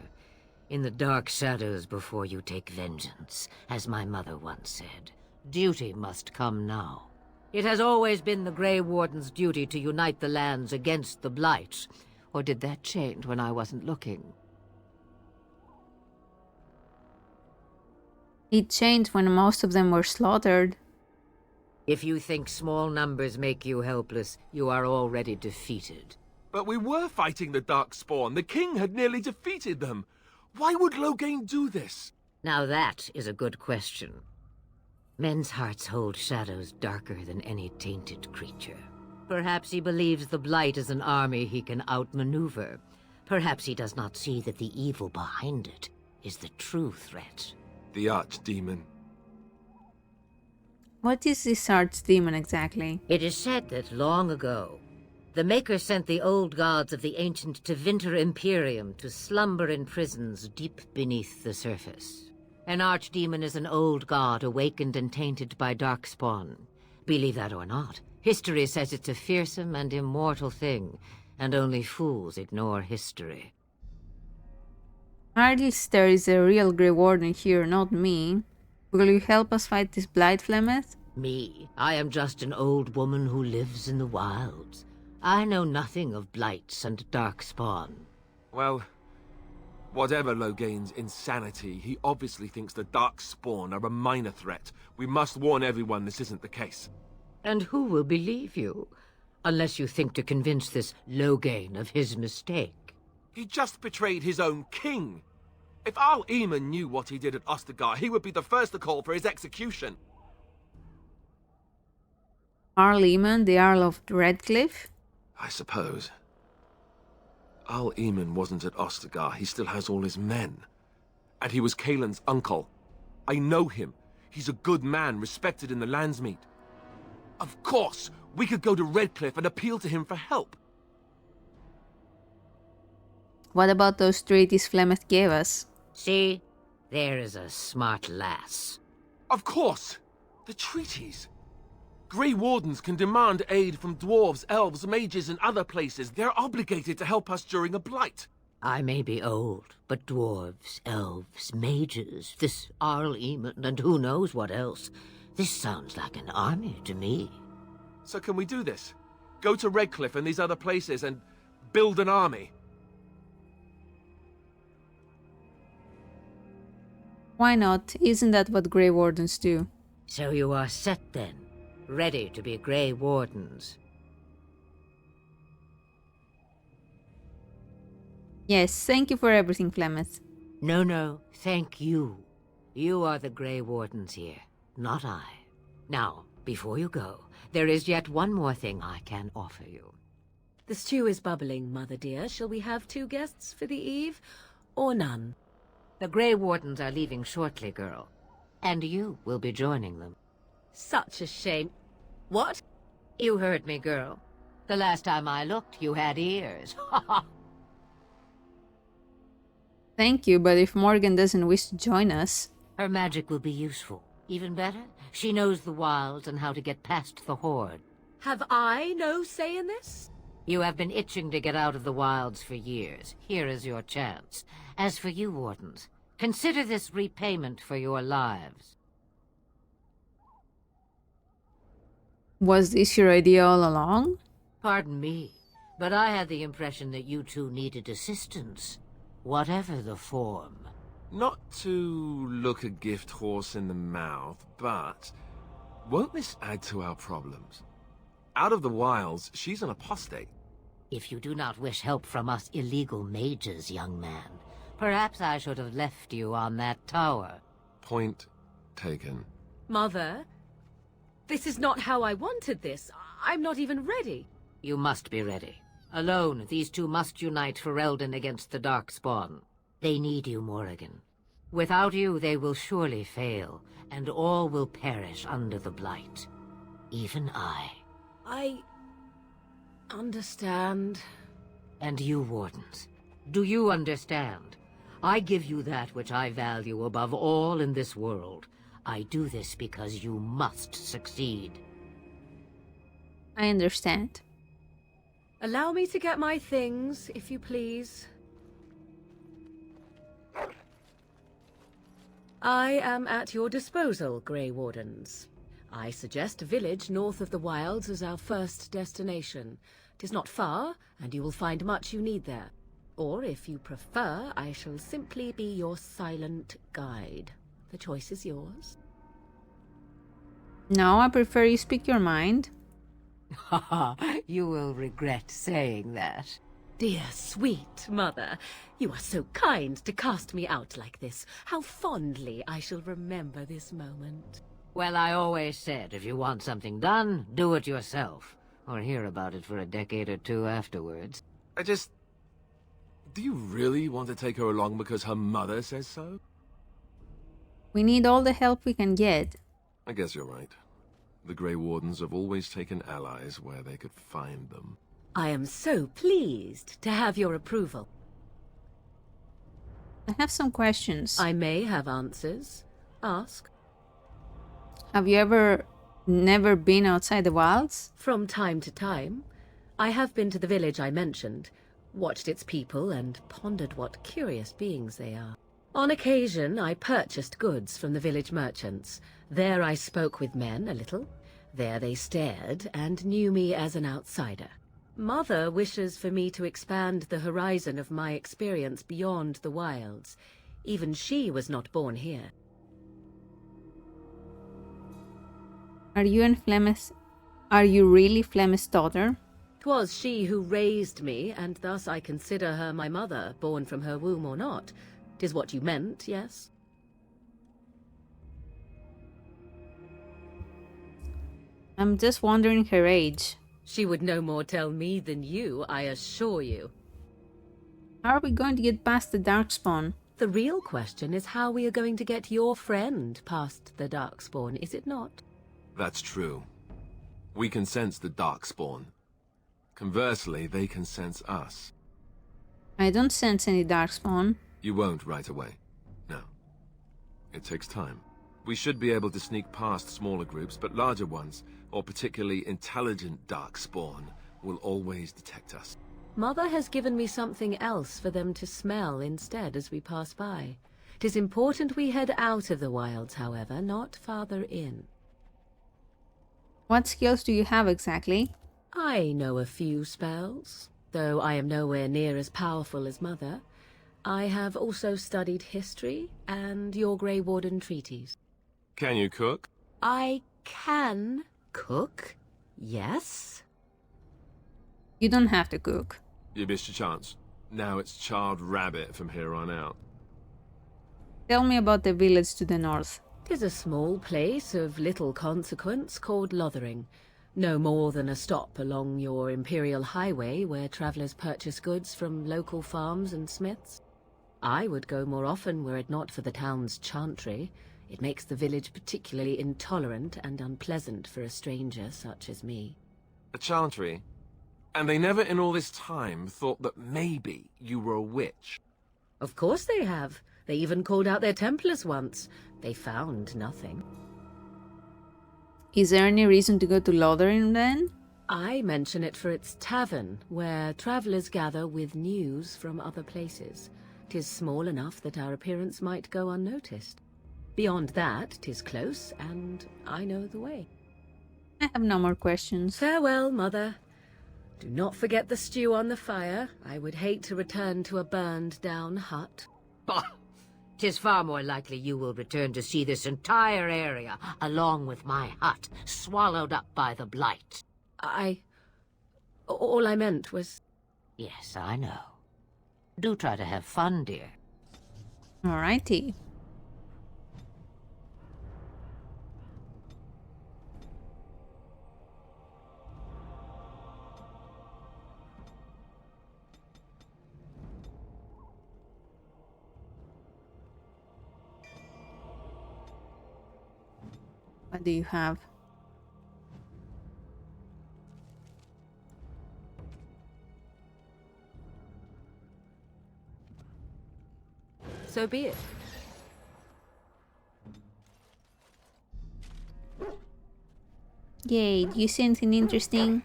In the dark shadows before you take vengeance, as my mother once said. Duty must come now. It has always been the Grey Warden's duty to unite the lands against the Blight. Or did that change when I wasn't looking? It changed when most of them were slaughtered. If you think small numbers make you helpless, you are already defeated. But we were fighting the Darkspawn. The king had nearly defeated them. Why would Loghain do this? Now that is a good question. Men's hearts hold shadows darker than any tainted creature. Perhaps he believes the Blight is an army he can outmaneuver. Perhaps he does not see that the evil behind it is the true threat. The Archdemon. What is this Archdemon exactly? It is said that long ago, the Maker sent the old gods of the ancient Tevinter Imperium to slumber in prisons deep beneath the surface. An archdemon is an old god awakened and tainted by Darkspawn. Believe that or not, history says it's a fearsome and immortal thing, and only fools ignore history. Alistair is a real Grey Warden here, not me. Will you help us fight this Blight, Flemeth? Me? I am just an old woman who lives in the wilds. I know nothing of blights and darkspawn. Well, whatever Loghain's insanity, he obviously thinks the Darkspawn are a minor threat. We must warn everyone this isn't the case. And who will believe you? Unless you think to convince this Loghain of his mistake. He just betrayed his own king. If Arl Eamon knew what he did at Ostagar, he would be the first to call for his execution. Arl Eamon, the Earl of Redcliffe? I suppose. Arl Eamon wasn't at Ostagar. He still has all his men. And he was Caelan's uncle. I know him. He's a good man, respected in the Landsmeet. Of course, we could go to Redcliffe and appeal to him for help. What about those treaties Flemeth gave us? See? There is a smart lass. Of course! The treaties. Grey Wardens can demand aid from dwarves, elves, mages, and other places. They're obligated to help us during a blight. I may be old, but dwarves, elves, mages, this Arl Eamon, and who knows what else. This sounds like an army to me. So can we do this? Go to Redcliffe and these other places and build an army? Why not? Isn't that what Grey Wardens do? So you are set then, ready to be Grey Wardens. Yes, thank you for everything, Flemeth. No, thank you. You are the Grey Wardens here, not I. Now, before you go, there is yet one more thing I can offer you. The stew is bubbling, Mother dear. Shall we have 2 guests for the eve, or none? The Grey Wardens are leaving shortly, girl. And you will be joining them. Such a shame. What? You heard me, girl. The last time I looked, you had ears. Thank you, but if Morgan doesn't wish to join us... Her magic will be useful. Even better, she knows the wilds and how to get past the Horde. Have I no say in this? You have been itching to get out of the wilds for years. Here is your chance. As for you, Wardens, consider this repayment for your lives. Was this your idea all along? Pardon me, but I had the impression that you two needed assistance. Whatever the form. Not to look a gift horse in the mouth, but won't this add to our problems? Out of the wilds, she's an apostate. If you do not wish help from us illegal mages, young man, perhaps I should have left you on that tower. Point taken. Mother, this is not how I wanted this. I'm not even ready. You must be ready. Alone, these two must unite Ferelden against the Darkspawn. They need you, Morrigan. Without you, they will surely fail, and all will perish under the Blight. Even I. I... understand. And you, Wardens, do you understand? I give you that which I value above all in this world. I do this because you must succeed. I understand. Allow me to get my things, if you please. I am at your disposal, Grey Wardens. I suggest a village north of the wilds as our first destination. 'Tis not far, and you will find much you need there. Or, if you prefer, I shall simply be your silent guide. The choice is yours. No, I prefer you speak your mind. Haha, you will regret saying that. Dear, sweet mother, you are so kind to cast me out like this. How fondly I shall remember this moment. Well, I always said, if you want something done, do it yourself. Or hear about it for a decade or two afterwards. Do you really want to take her along because her mother says so? We need all the help we can get. I guess you're right. The Grey Wardens have always taken allies where they could find them. I am so pleased to have your approval. I have some questions. I may have answers. Ask. Have you never been outside the wilds? From time to time. I have been to the village I mentioned, watched its people, and pondered what curious beings they are. On occasion, I purchased goods from the village merchants. There I spoke with men a little. There they stared and knew me as an outsider. Mother wishes for me to expand the horizon of my experience beyond the wilds. Even she was not born here. Are you really Flemeth's daughter? 'Twas she who raised me, and thus I consider her my mother, born from her womb or not. 'Tis what you meant, yes? I'm just wondering her age. She would no more tell me than you, I assure you. How are we going to get past the Darkspawn? The real question is how we are going to get your friend past the Darkspawn, is it not? That's true. We can sense the Darkspawn. Conversely, they can sense us. I don't sense any Darkspawn. You won't right away. No. It takes time. We should be able to sneak past smaller groups, but larger ones, or particularly intelligent Darkspawn, will always detect us. Mother has given me something else for them to smell instead as we pass by. 'Tis important we head out of the wilds, however, not farther in. What skills do you have exactly? I know a few spells, though I am nowhere near as powerful as Mother. I have also studied history and your Grey Warden treaties. Can you cook? I can cook, yes. You don't have to cook. You missed your chance. Now it's charred rabbit from here on out. Tell me about the village to the north. 'Tis a small place of little consequence called Lothering. No more than a stop along your Imperial Highway where travellers purchase goods from local farms and smiths. I would go more often were it not for the town's chantry. It makes the village particularly intolerant and unpleasant for a stranger such as me. A chantry? And they never in all this time thought that maybe you were a witch? Of course they have. They even called out their Templars once. They found nothing. Is there any reason to go to Lothering then? I mention it for its tavern, where travellers gather with news from other places. 'Tis small enough that our appearance might go unnoticed. Beyond that, 'tis close, and I know the way. I have no more questions. Farewell, Mother. Do not forget the stew on the fire. I would hate to return to a burned-down hut. Bah! 'Tis far more likely you will return to see this entire area, along with my hut, swallowed up by the blight. All I meant was... Yes, I know. Do try to have fun, dear. Alrighty. What do you have? So be it. Yay, do you see anything interesting?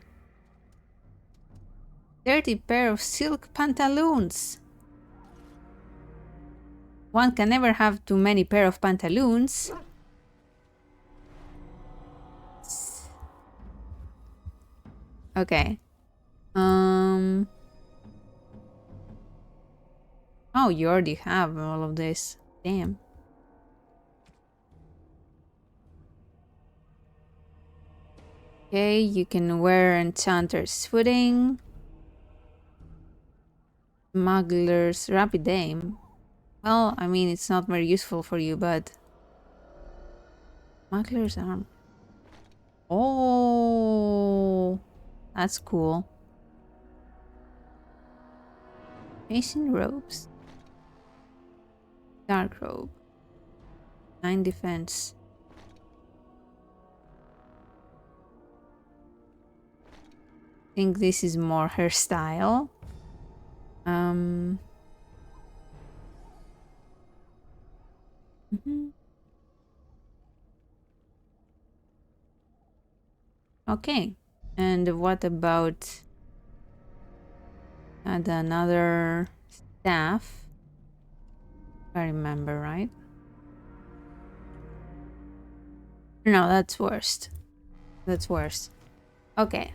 30 pair of silk pantaloons. One can never have too many pair of pantaloons. Okay. Oh, you already have all of this. Damn. Okay, you can wear Enchanter's Footing. Smuggler's Rapid Aim. Well, I mean, it's not very useful for you, but... Smuggler's Arm. Oh, that's cool. Facing Robes. Dark Robe. 9 defense. I think this is more her style. Okay, and what about another staff? If I remember right. No, that's worst. That's worse. Okay.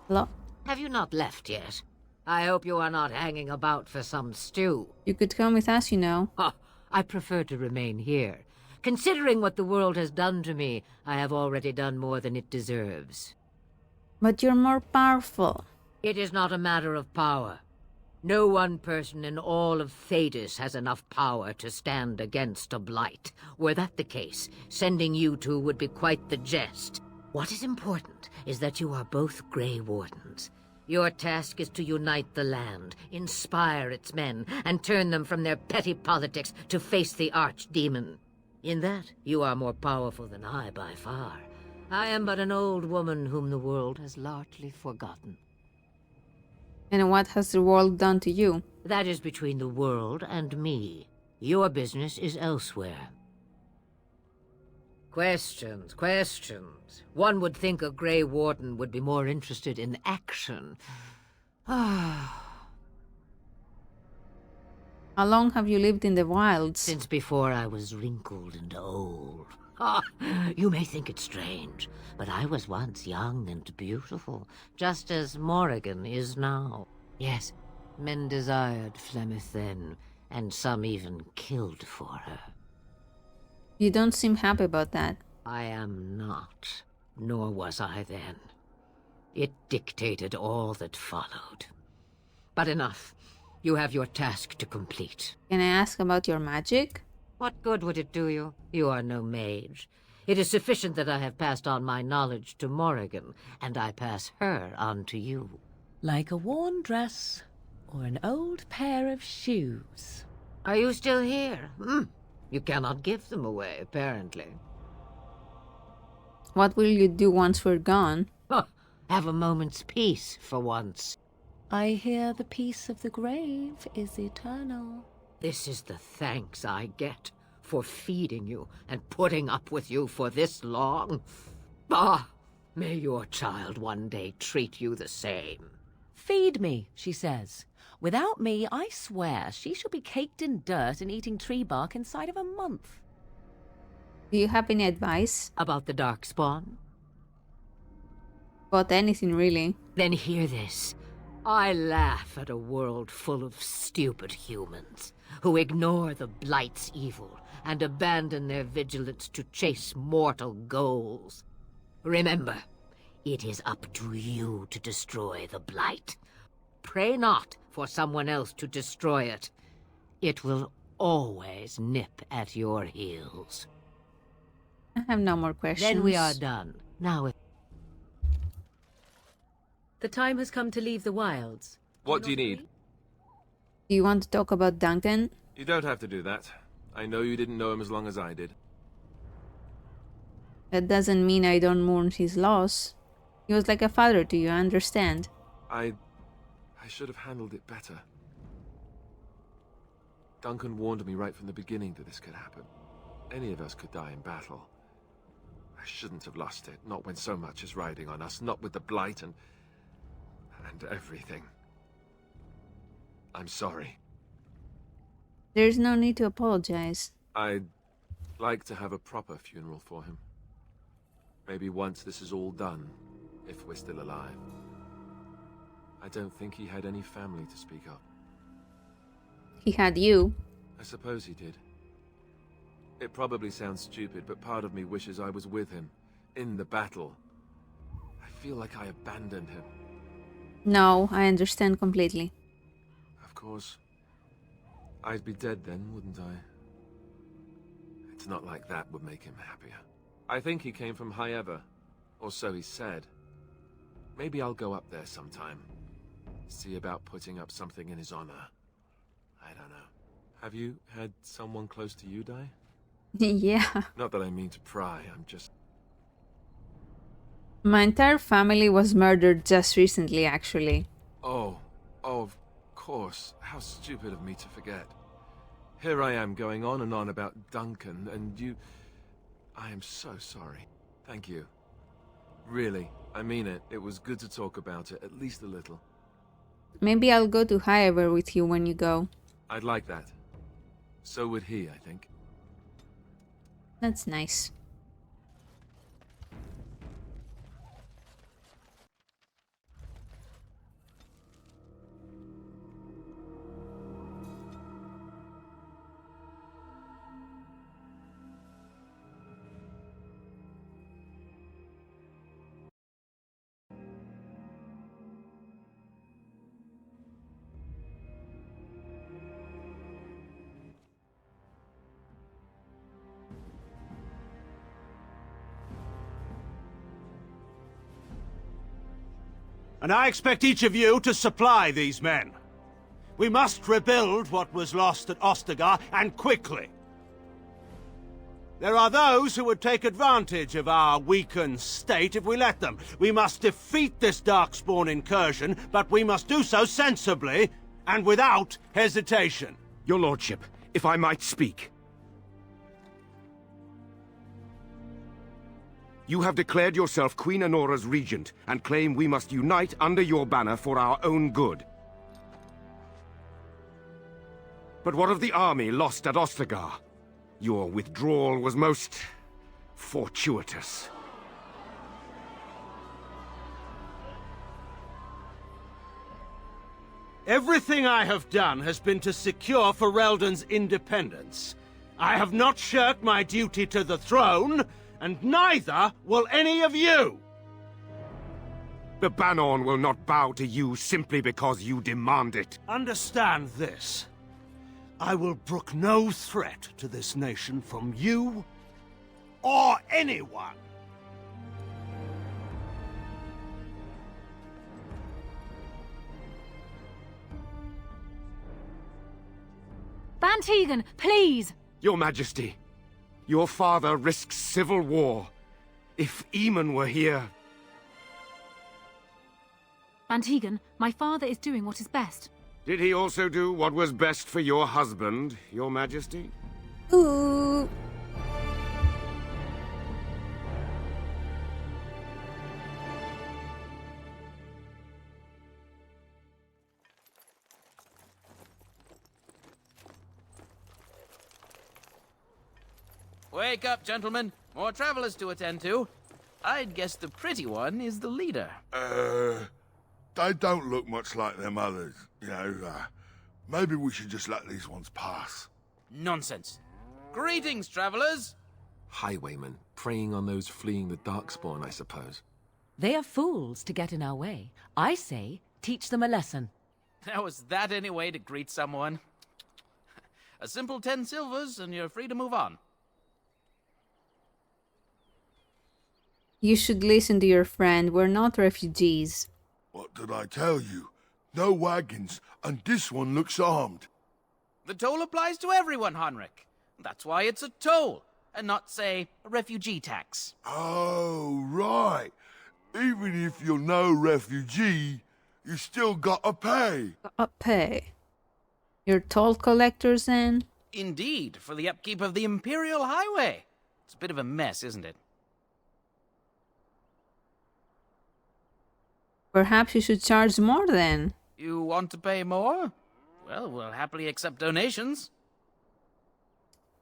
Hello? Have you not left yet? I hope you are not hanging about for some stew. You could come with us, you know. I prefer to remain here. Considering what the world has done to me, I have already done more than it deserves. But you're more powerful. It is not a matter of power. No one person in all of Thedas has enough power to stand against a blight. Were that the case, sending you two would be quite the jest. What is important is that you are both Grey Wardens. Your task is to unite the land, inspire its men, and turn them from their petty politics to face the archdemon. In that, you are more powerful than I by far. I am but an old woman whom the world has largely forgotten. And what has the world done to you? That is between the world and me. Your business is elsewhere. Questions, questions. One would think a Grey Warden would be more interested in action. How long have you lived in the wilds? Since before I was wrinkled and old. You may think it strange, but I was once young and beautiful, just as Morrigan is now. Yes, men desired Flemeth then, and some even killed for her. You don't seem happy about that. I am not, nor was I then. It dictated all that followed. But enough. You have your task to complete. Can I ask about your magic? What good would it do you? You are no mage. It is sufficient that I have passed on my knowledge to Morrigan, and I pass her on to you. Like a worn dress or an old pair of shoes. Are you still here? You cannot give them away, apparently. What will you do once we're gone? Have a moment's peace, for once. I hear the peace of the grave is eternal. This is the thanks I get for feeding you and putting up with you for this long. May your child one day treat you the same. Feed me, she says. Without me, I swear, she shall be caked in dirt and eating tree bark inside of a month. Do you have any advice? About the Darkspawn? About anything, really. Then hear this. I laugh at a world full of stupid humans who ignore the Blight's evil and abandon their vigilance to chase mortal goals. Remember, it is up to you to destroy the Blight. Pray not for someone else to destroy it. It will always nip at your heels. I have no more questions. Then we are done. Now The time has come to leave the wilds. What do you need? Do you want to talk about Duncan? You don't have to do that. I know you didn't know him as long as I did. That doesn't mean I don't mourn his loss. He was like a father to you, I understand. I should have handled it better. Duncan warned me right from the beginning that this could happen. Any of us could die in battle. I shouldn't have lost it, not when so much is riding on us, not with the Blight and everything. I'm sorry. There's no need to apologize. I'd like to have a proper funeral for him. Maybe once this is all done, if we're still alive. I don't think he had any family to speak of. He had you. I suppose he did. It probably sounds stupid, but part of me wishes I was with him, in the battle. I feel like I abandoned him. No, I understand completely. Of course. I'd be dead then, wouldn't I? It's not like that would make him happier. I think he came from High Ever, or so he said. Maybe I'll go up there sometime. See about putting up something in his honor. I don't know. Have you had someone close to you die? Yeah. Not that I mean to pry, I'm just... My entire family was murdered just recently, actually. Oh, of course. How stupid of me to forget. Here I am going on and on about Duncan, and you... I am so sorry. Thank you. Really, I mean it. It was good to talk about it, at least a little. Maybe I'll go to High Ever with you when you go. I'd like that. So would he, I think. That's nice. And I expect each of you to supply these men. We must rebuild what was lost at Ostagar, and quickly. There are those who would take advantage of our weakened state if we let them. We must defeat this Darkspawn incursion, but we must do so sensibly and without hesitation. Your lordship, if I might speak. You have declared yourself Queen Honora's regent, and claim we must unite under your banner for our own good. But what of the army lost at Ostagar? Your withdrawal was most fortuitous. Everything I have done has been to secure Ferelden's independence. I have not shirked my duty to the throne, and neither will any of you! The Banon will not bow to you simply because you demand it. Understand this. I will brook no threat to this nation from you or anyone. Van Tegan, please! Your Majesty, your father risks civil war. If Eamon were here... Van Tegan, my father is doing what is best. Did he also do what was best for your husband, Your Majesty? Ooh. Wake up, gentlemen. More travelers to attend to. I'd guess the pretty one is the leader. They don't look much like them others, you know. Maybe we should just let these ones pass. Nonsense. Greetings, travelers. Highwaymen, preying on those fleeing the Darkspawn, I suppose. They are fools to get in our way. I say, teach them a lesson. Now, is that any way to greet someone? A simple 10 silvers, and you're free to move on. You should listen to your friend. We're not refugees. What did I tell you? No wagons, and this one looks armed. The toll applies to everyone, Heinrich. That's why it's a toll, and not, say, a refugee tax. Oh, right. Even if you're no refugee, you still gotta pay. Gotta pay. You're toll collectors, then? Indeed, for the upkeep of the Imperial Highway. It's a bit of a mess, isn't it? Perhaps you should charge more, then. You want to pay more? Well, we'll happily accept donations.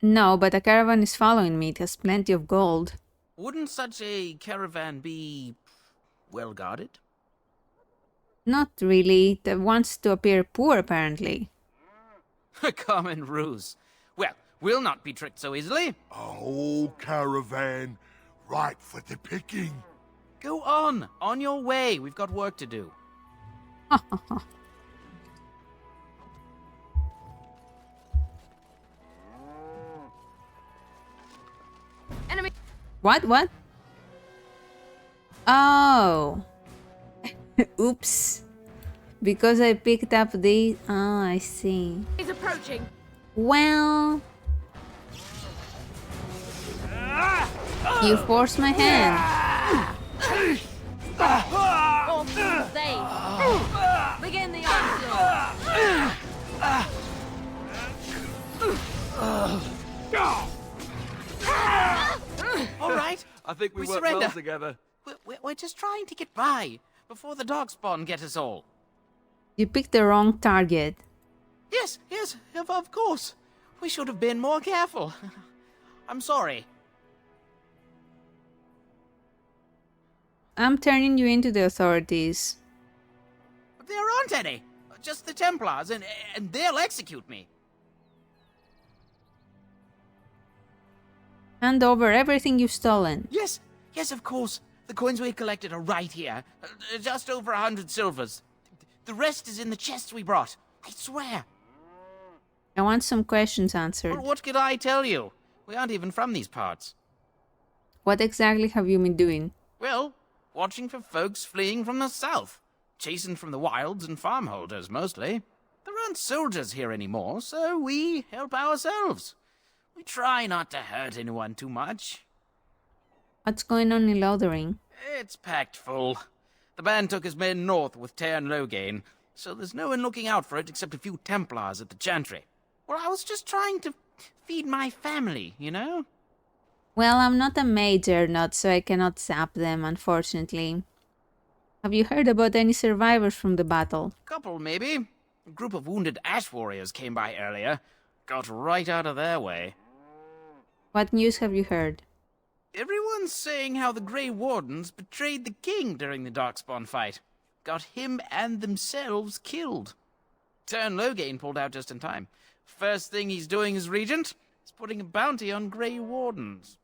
No, but a caravan is following me. It has plenty of gold. Wouldn't such a caravan be... well guarded? Not really. It wants to appear poor, apparently. A common ruse. Well, we'll not be tricked so easily. A whole caravan, right for the picking. Go on your way. We've got work to do. Enemy. What? Oh. Oops. Because I picked up the... Oh, I see. He's approaching. Well... You forced my hand. All fools they. Begin the onslaught. All right. I think we work surrender. well together. We're just trying to get by before the Darkspawn get us all. You picked the wrong target. Yes, of course. We should have been more careful. I'm sorry. I'm turning you into the authorities. But there aren't any. Just the Templars, and they'll execute me. Hand over everything you've stolen. Yes, of course. The coins we collected are right here. Just over 100 silvers. The rest is in the chests we brought. I swear. I want some questions answered. Well, what could I tell you? We aren't even from these parts. What exactly have you been doing? Well, watching for folks fleeing from the south. chasing from the wilds and farmholders, mostly. There aren't soldiers here anymore, so we help ourselves. We try not to hurt anyone too much. What's going on in Lothering? It's packed full. The band took his men north with Teyrn Loghain, so there's no one looking out for it except a few Templars at the Chantry. Well, I was just trying to feed my family, you know? Well, I'm not a mage, not, so I cannot zap them, unfortunately. Have you heard about any survivors from the battle? Couple, maybe. A group of wounded ash warriors came by earlier. Got right out of their way. What news have you heard? Everyone's saying how the Grey Wardens betrayed the king during the Darkspawn fight. Got him and themselves killed. Teyrn Loghain pulled out just in time. First thing he's doing as regent is putting a bounty on Grey Wardens.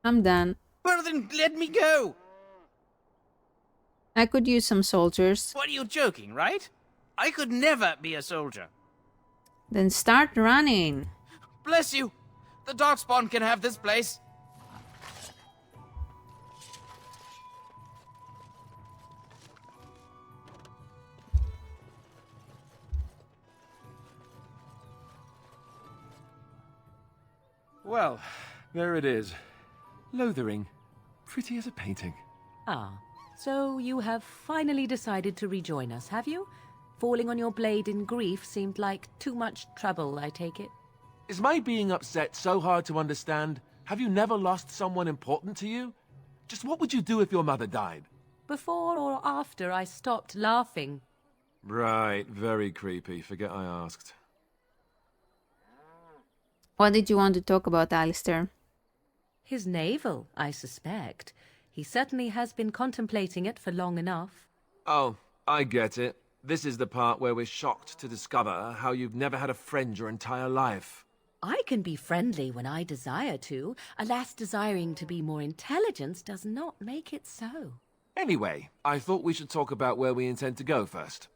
I'm done. Well then, let me go! I could use some soldiers. What, are you joking, right? I could never be a soldier. Then start running. Bless you! The Darkspawn can have this place. Well, there it is. Lothering. Pretty as a painting. Ah, so you have finally decided to rejoin us, have you? Falling on your blade in grief seemed like too much trouble, I take it. Is my being upset so hard to understand? Have you never lost someone important to you? Just what would you do if your mother died? Before or after I stopped laughing. Right, very creepy. Forget I asked. What did you want to talk about, Alistair? His navel, I suspect. He certainly has been contemplating it for long enough. Oh, I get it. This is the part where we're shocked to discover how you've never had a friend your entire life. I can be friendly when I desire to. Alas, desiring to be more intelligent does not make it so. Anyway, I thought we should talk about where we intend to go first.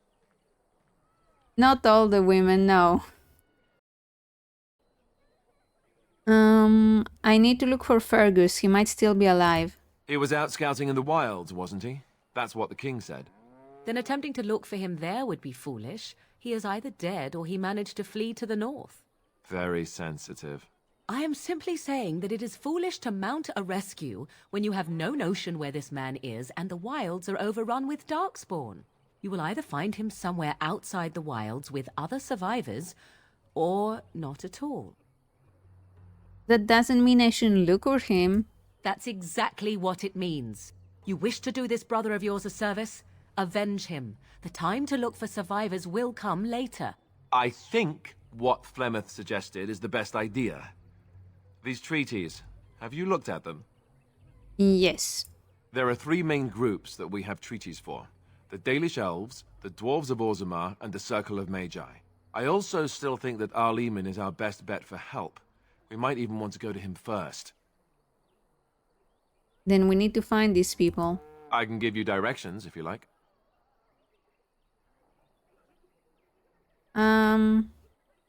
Not all the women know. I need to look for Fergus. He might still be alive. He was out scouting in the wilds, wasn't he? That's what the king said. Then attempting to look for him there would be foolish. He is either dead or he managed to flee to the north. Very sensitive. I am simply saying that it is foolish to mount a rescue when you have no notion where this man is and the wilds are overrun with Darkspawn. You will either find him somewhere outside the wilds with other survivors, or not at all. That doesn't mean I shouldn't look for him. That's exactly what it means. You wish to do this brother of yours a service? Avenge him. The time to look for survivors will come later. I think what Flemeth suggested is the best idea. These treaties, have you looked at them? Yes. There are three main groups that we have treaties for. The Dalish Elves, the Dwarves of Orzammar, and the Circle of Magi. I also still think that Arleman is our best bet for help. We might even want to go to him first. Then we need to find these people. I can give you directions, if you like.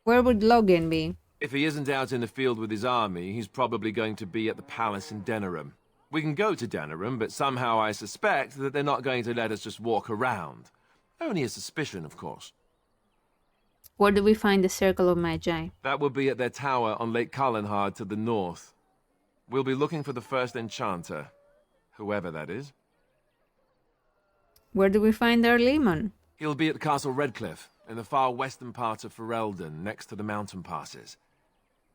Where would Logan be? If he isn't out in the field with his army, he's probably going to be at the palace in Denerim. We can go to Denerim, but somehow I suspect that they're not going to let us just walk around. Only a suspicion, of course. Where do we find the Circle of Magi? That will be at their tower on Lake Carlinhard to the north. We'll be looking for the first enchanter, whoever that is. Where do we find Arleman? He'll be at Castle Redcliffe, in the far western part of Ferelden, next to the mountain passes.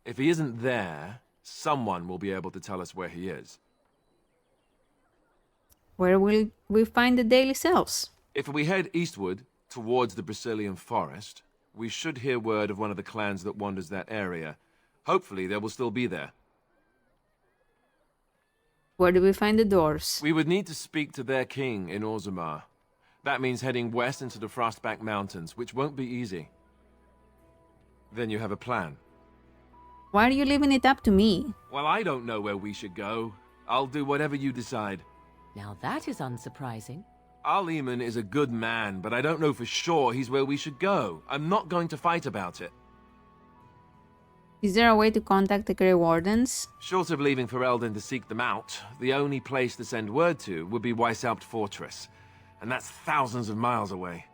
If he isn't there, someone will be able to tell us where he is. Where will we find the Dalish Elves? If we head eastward, towards the Brazilian forest, we should hear word of one of the clans that wanders that area. Hopefully they will still be there. Where do we find the dwarves? We would need to speak to their king in Orzammar. That means heading west into the Frostback Mountains, which won't be easy. Then you have a plan. Why are you leaving it up to me? Well, I don't know where we should go. I'll do whatever you decide. Now that is unsurprising. Arleman is a good man, but I don't know for sure he's where we should go. I'm not going to fight about it. Is there a way to contact the Grey Wardens? Short of leaving Ferelden to seek them out, the only place to send word to would be Weishaupt Fortress. and that's thousands of miles away.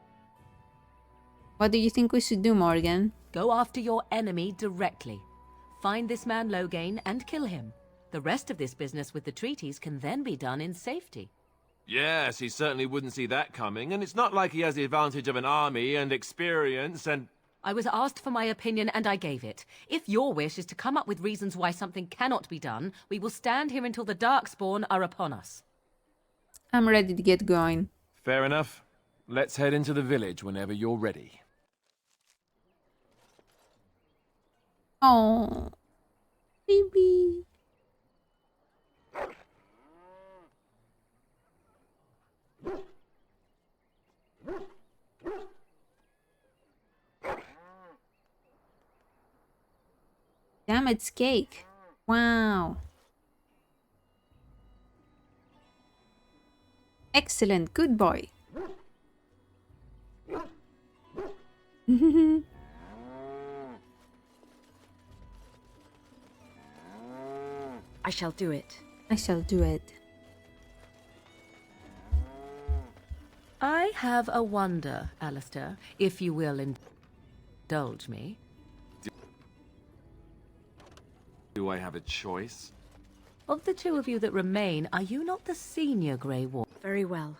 What do you think we should do, Morgan? Go after your enemy directly. Find this man Loghain and kill him. The rest of this business with the treaties can then be done in safety. Yes, he certainly wouldn't see that coming, and it's not like he has the advantage of an army and experience and... I was asked for my opinion and I gave it. If your wish is to come up with reasons why something cannot be done, we will stand here until the Darkspawn are upon us. I'm ready to get going. Fair enough. Let's head into the village whenever you're ready. Oh, baby. Damn, it's cake. Wow. Excellent, good boy. I shall do it. I shall do it. I have a wonder, Alistair, if you will indulge me. Do I have a choice? Of the two of you that remain, are you not the senior Grey Very well.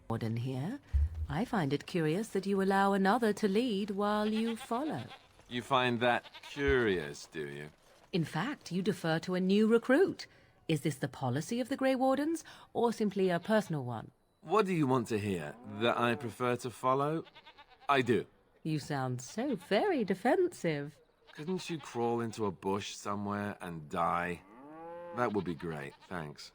Warden here? I find it curious that you allow another to lead while you follow. You find that curious, do you? In fact, you defer to a new recruit. Is this the policy of the Grey Wardens, or simply a personal one? What do you want to hear? That I prefer to follow? I do. You sound so very defensive. Couldn't you crawl into a bush somewhere and die? That would be great, thanks.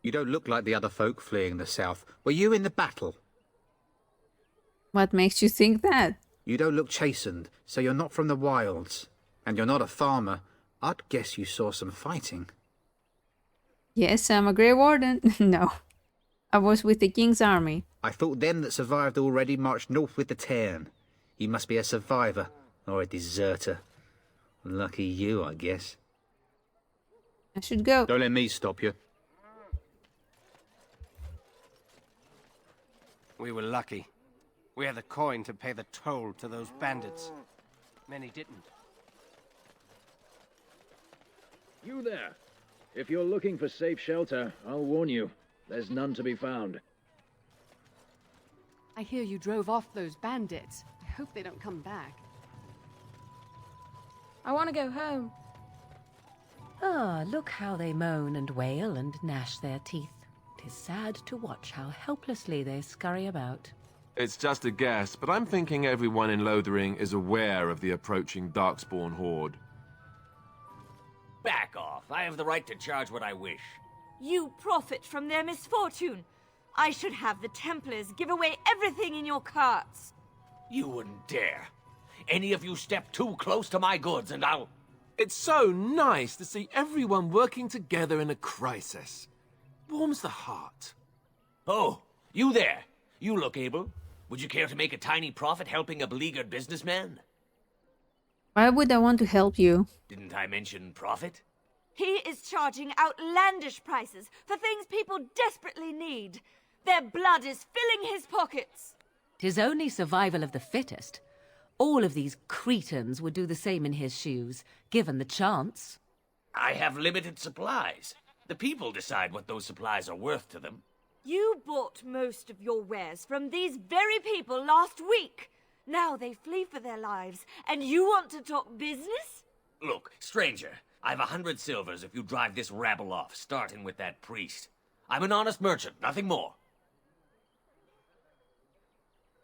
You don't look like the other folk fleeing the south. Were you in the battle? What makes you think that? You don't look chastened, so you're not from the wilds. And you're not a farmer. I'd guess you saw some fighting. Yes, I'm a Grey Warden. No. I was with the King's army. I thought them that survived already marched north with the Tairn. You must be a survivor, or a deserter. Lucky you, I guess. I should go. Don't let me stop you. We were lucky. We had the coin to pay the toll to those bandits. Many didn't. You there. If you're looking for safe shelter, I'll warn you. There's none to be found. I hear you drove off those bandits. I hope they don't come back. I want to go home. Ah, look how they moan and wail and gnash their teeth. 'Tis sad to watch how helplessly they scurry about. It's just a guess, but I'm thinking everyone in Lothering is aware of the approaching Darkspawn horde. Back off. I have the right to charge what I wish. You profit from their misfortune. I should have the Templars give away everything in your carts. You wouldn't dare. Any of you step too close to my goods and I'll... It's so nice to see everyone working together in a crisis. Warms the heart. Oh, you there. You look able. Would you care to make a tiny profit helping a beleaguered businessman? Why would I want to help you? Didn't I mention profit? He is charging outlandish prices for things people desperately need. Their blood is filling his pockets. 'Tis only survival of the fittest. All of these cretins would do the same in his shoes, given the chance. I have limited supplies. The people decide what those supplies are worth to them. You bought most of your wares from these very people last week. Now they flee for their lives, and you want to talk business? Look, stranger, I've 100 silvers if you drive this rabble off, starting with that priest. I'm an honest merchant, nothing more.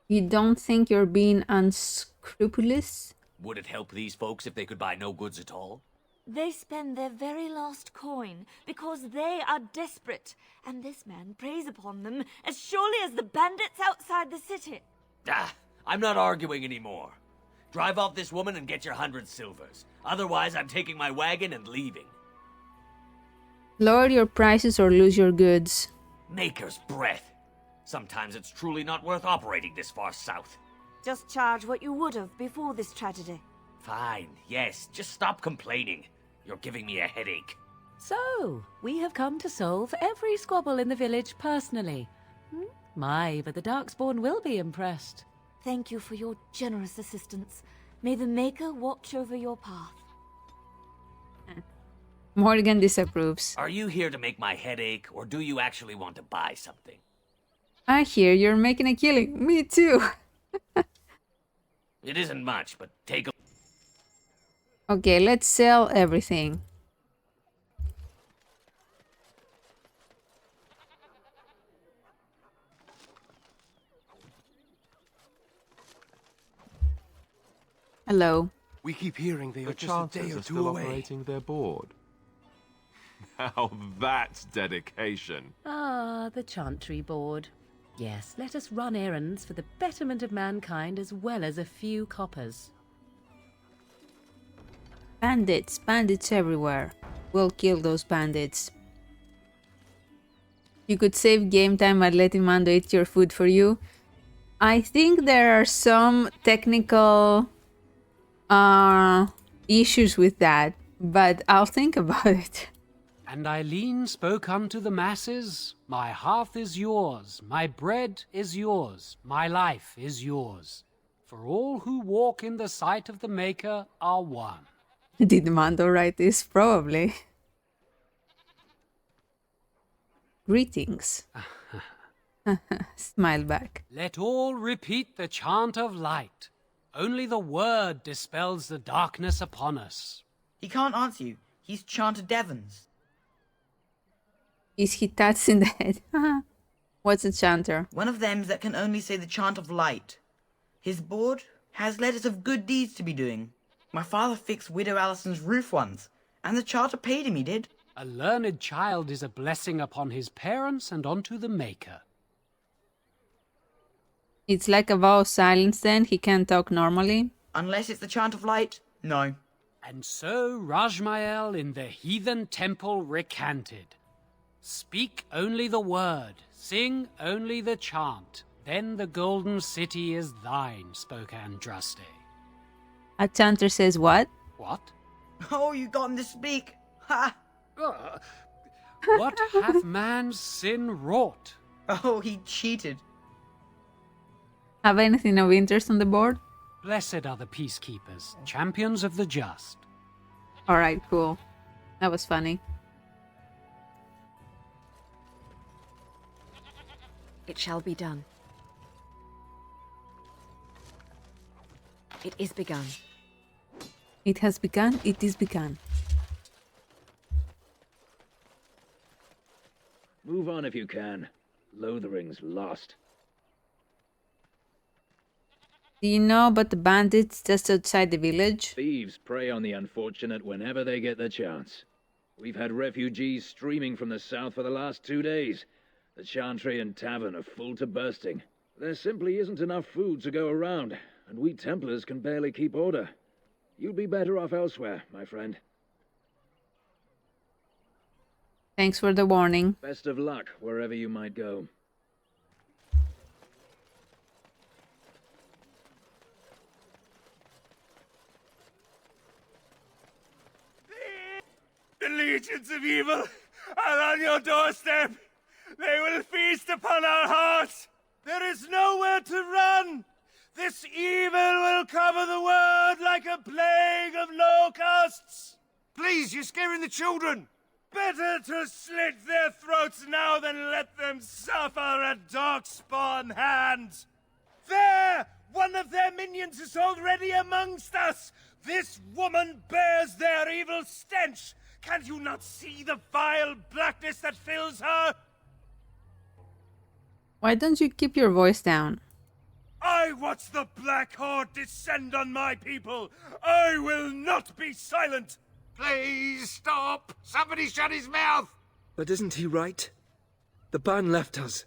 You don't think you're being unscrupulous? Would it help these folks if they could buy no goods at all? They spend their very last coin because they are desperate, and this man preys upon them as surely as the bandits outside the city. Ah, I'm not arguing anymore. Drive off this woman and get your 100 silvers. Otherwise, I'm taking my wagon and leaving. Lower your prices or lose your goods. Maker's breath. Sometimes it's truly not worth operating this far south. Just charge what you would have before this tragedy. Fine, yes, just stop complaining. You're giving me a headache. So, we have come to solve every squabble in the village personally. My, but the Darkspawn will be impressed. Thank you for your generous assistance. May the Maker watch over your path. Morgan disapproves. Are you here to make my head ache, or do you actually want to buy something? I hear you're making a killing. Me too. It isn't much, but take a... Okay, let's sell everything. Hello. We keep hearing they are The just a day chanters or are two still away. operating their board. Now that's dedication. Ah, the Chantry Board. Yes, let us run errands for the betterment of mankind as well as a few coppers. Bandits, bandits everywhere. We'll kill those bandits. You could save game time by letting Mando eat your food for you. I think there are some technical issues with that, but I'll think about it. And Eileen spoke unto the masses, my hearth is yours, my bread is yours, my life is yours. For all who walk in the sight of the Maker are one. Did Mando write this? Probably. Greetings. Smile back. Let all repeat the chant of light. Only the word dispels the darkness upon us. He can't answer you. He's chanted Devons. Is he tats in the head? What's a chanter? One of them that can only say the chant of light. His board has letters of good deeds to be doing. My father fixed Widow Alison's roof once, and the charter paid him, he did. A learned child is a blessing upon his parents and onto the Maker. It's like a vow of silence then? He can't talk normally? Unless it's the chant of light, no. And so Rajmael in the heathen temple recanted. Speak only the word, sing only the chant, then the golden city is thine, spoke Andraste. A chanter says what? What? Oh, you got him to speak! Ha! What hath man's sin wrought? Oh, he cheated. Have anything of interest on the board? Blessed are the peacekeepers, champions of the just. Alright, cool. That was funny. It shall be done. It is begun. It has begun, it is begun. Move on if you can. Lothering's lost. Do you know about the bandits just outside the village? Thieves prey on the unfortunate whenever they get the chance. We've had refugees streaming from the south for the last 2 days. The Chantry and Tavern are full to bursting. There simply isn't enough food to go around, and we Templars can barely keep order. You'd be better off elsewhere, my friend. Thanks for the warning. Best of luck wherever you might go. The legions of evil are on your doorstep. They will feast upon our hearts. There is nowhere to run. This evil will cover the world like a plague of locusts. Please, you're scaring the children. Better to slit their throats now than let them suffer at Darkspawn hands. There! One of their minions is already amongst us. This woman bears their evil stench. Can you not see the vile blackness that fills her? Why don't you keep your voice down? I watch the Black Horde descend on my people. I will not be silent. Please stop! Somebody shut his mouth! But isn't he right? The ban left us.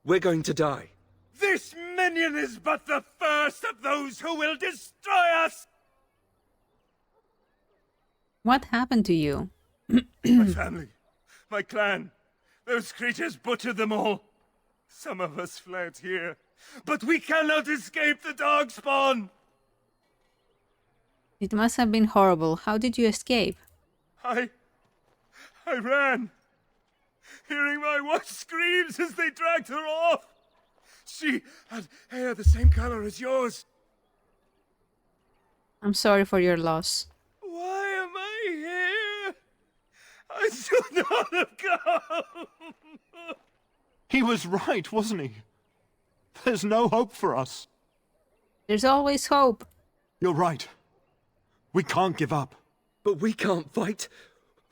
We're going to die. This minion is but the first of those who will destroy us! What happened to you? My family, my clan, those creatures butchered them all. Some of us fled here, but we cannot escape the Darkspawn! It must have been horrible. How did you escape? I I ran, hearing my wife's screams as they dragged her off. She had hair the same color as yours. I'm sorry for your loss. Why am I here? I should not have come. He was right, wasn't he? There's no hope for us. There's always hope. You're right. We can't give up. But we can't fight.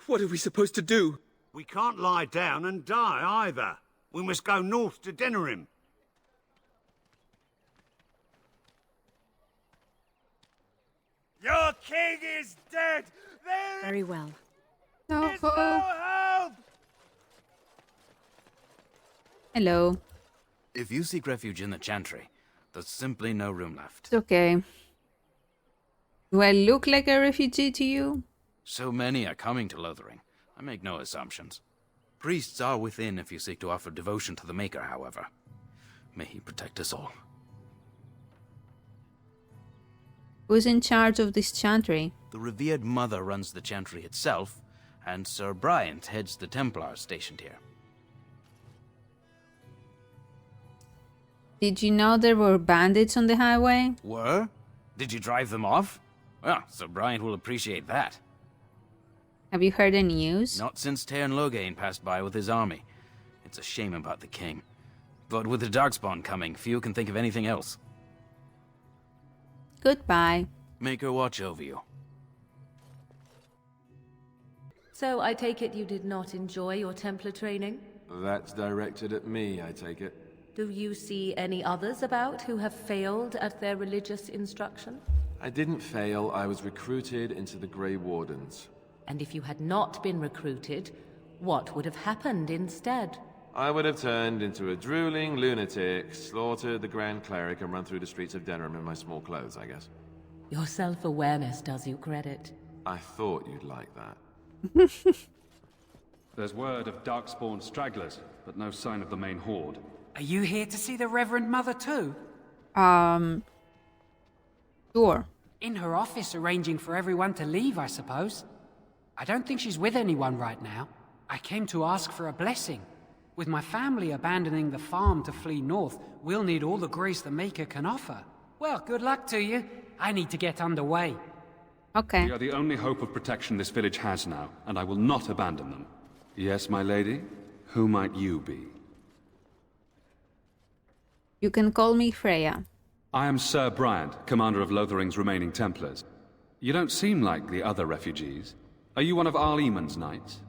What are we supposed to do? We can't lie down and die either. We must go north to Denerim. Your king is dead. Very well. No There's no hope. Hello. If you seek refuge in the Chantry, there's simply no room left. It's okay. Do I look like a refugee to you? So many are coming to Lothering. I make no assumptions. Priests are within if you seek to offer devotion to the Maker, however. May he protect us all. Who's in charge of this chantry? The revered mother runs the Chantry itself, and Sir Bryant heads the Templars stationed here. Did you know there were bandits on the highway? Were? Did you drive them off? Well, Sir Bryant will appreciate that. Have you heard any news? Not since Tairn Loghain passed by with his army. It's a shame about the king. But with the Darkspawn coming, few can think of anything else. Goodbye. Maker watch over you. So I take it you did not enjoy your Templar training? That's directed at me, I take it. Do you see any others about who have failed at their religious instruction? I didn't fail, I was recruited into the Grey Wardens. And if you had not been recruited, what would have happened instead? I would have turned into a drooling lunatic, slaughtered the Grand Cleric, and run through the streets of Denerim in my small clothes, I guess. Your self-awareness does you credit. I thought you'd like that. There's word of Darkspawn stragglers, but no sign of the main horde. Are you here to see the Reverend Mother too? Sure. In her office arranging for everyone to leave, I suppose. I don't think she's with anyone right now. I came to ask for a blessing. With my family abandoning the farm to flee north, we'll need all the grace the Maker can offer. Well, good luck to you. I need to get underway. Okay. We are the only hope of protection this village has now, and I will not abandon them. Yes, my lady? Who might you be? You can call me Freya. I am Sir Bryant, commander of Lothering's remaining Templars. You don't seem like the other refugees. Are you one of Arl Eamon's knights?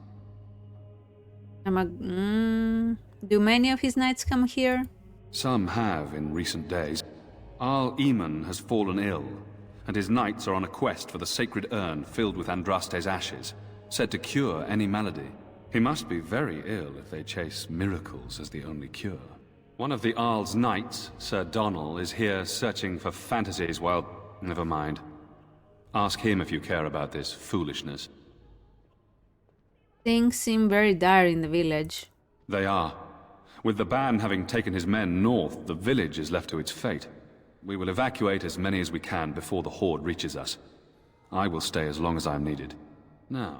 Do many of his knights come here? Some have in recent days. Arl Eamon has fallen ill, and his knights are on a quest for the sacred urn filled with Andraste's ashes, said to cure any malady. He must be very ill if they chase miracles as the only cure. One of the Arl's knights, Sir Donnell, is here searching for fantasies while... Never mind. Ask him if you care about this foolishness. Things seem very dire in the village. They are. With the ban having taken his men north, the village is left to its fate. We will evacuate as many as we can before the horde reaches us. I will stay as long as I am needed. Now,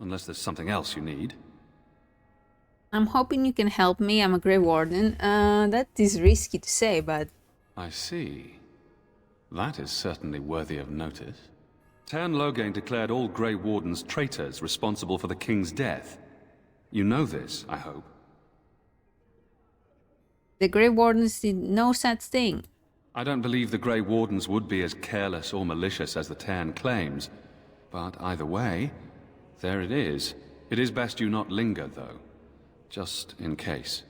unless there's something else you need. I'm hoping you can help me. I'm a Grey Warden. That is risky to say, but... I see. That is certainly worthy of notice. Tairn Loghain declared all Grey Wardens traitors responsible for the King's death. You know this, I hope. The Grey Wardens did no such thing. I don't believe the Grey Wardens would be as careless or malicious as the Tairn claims. But either way, there it is. It is best you not linger, though. Just in case.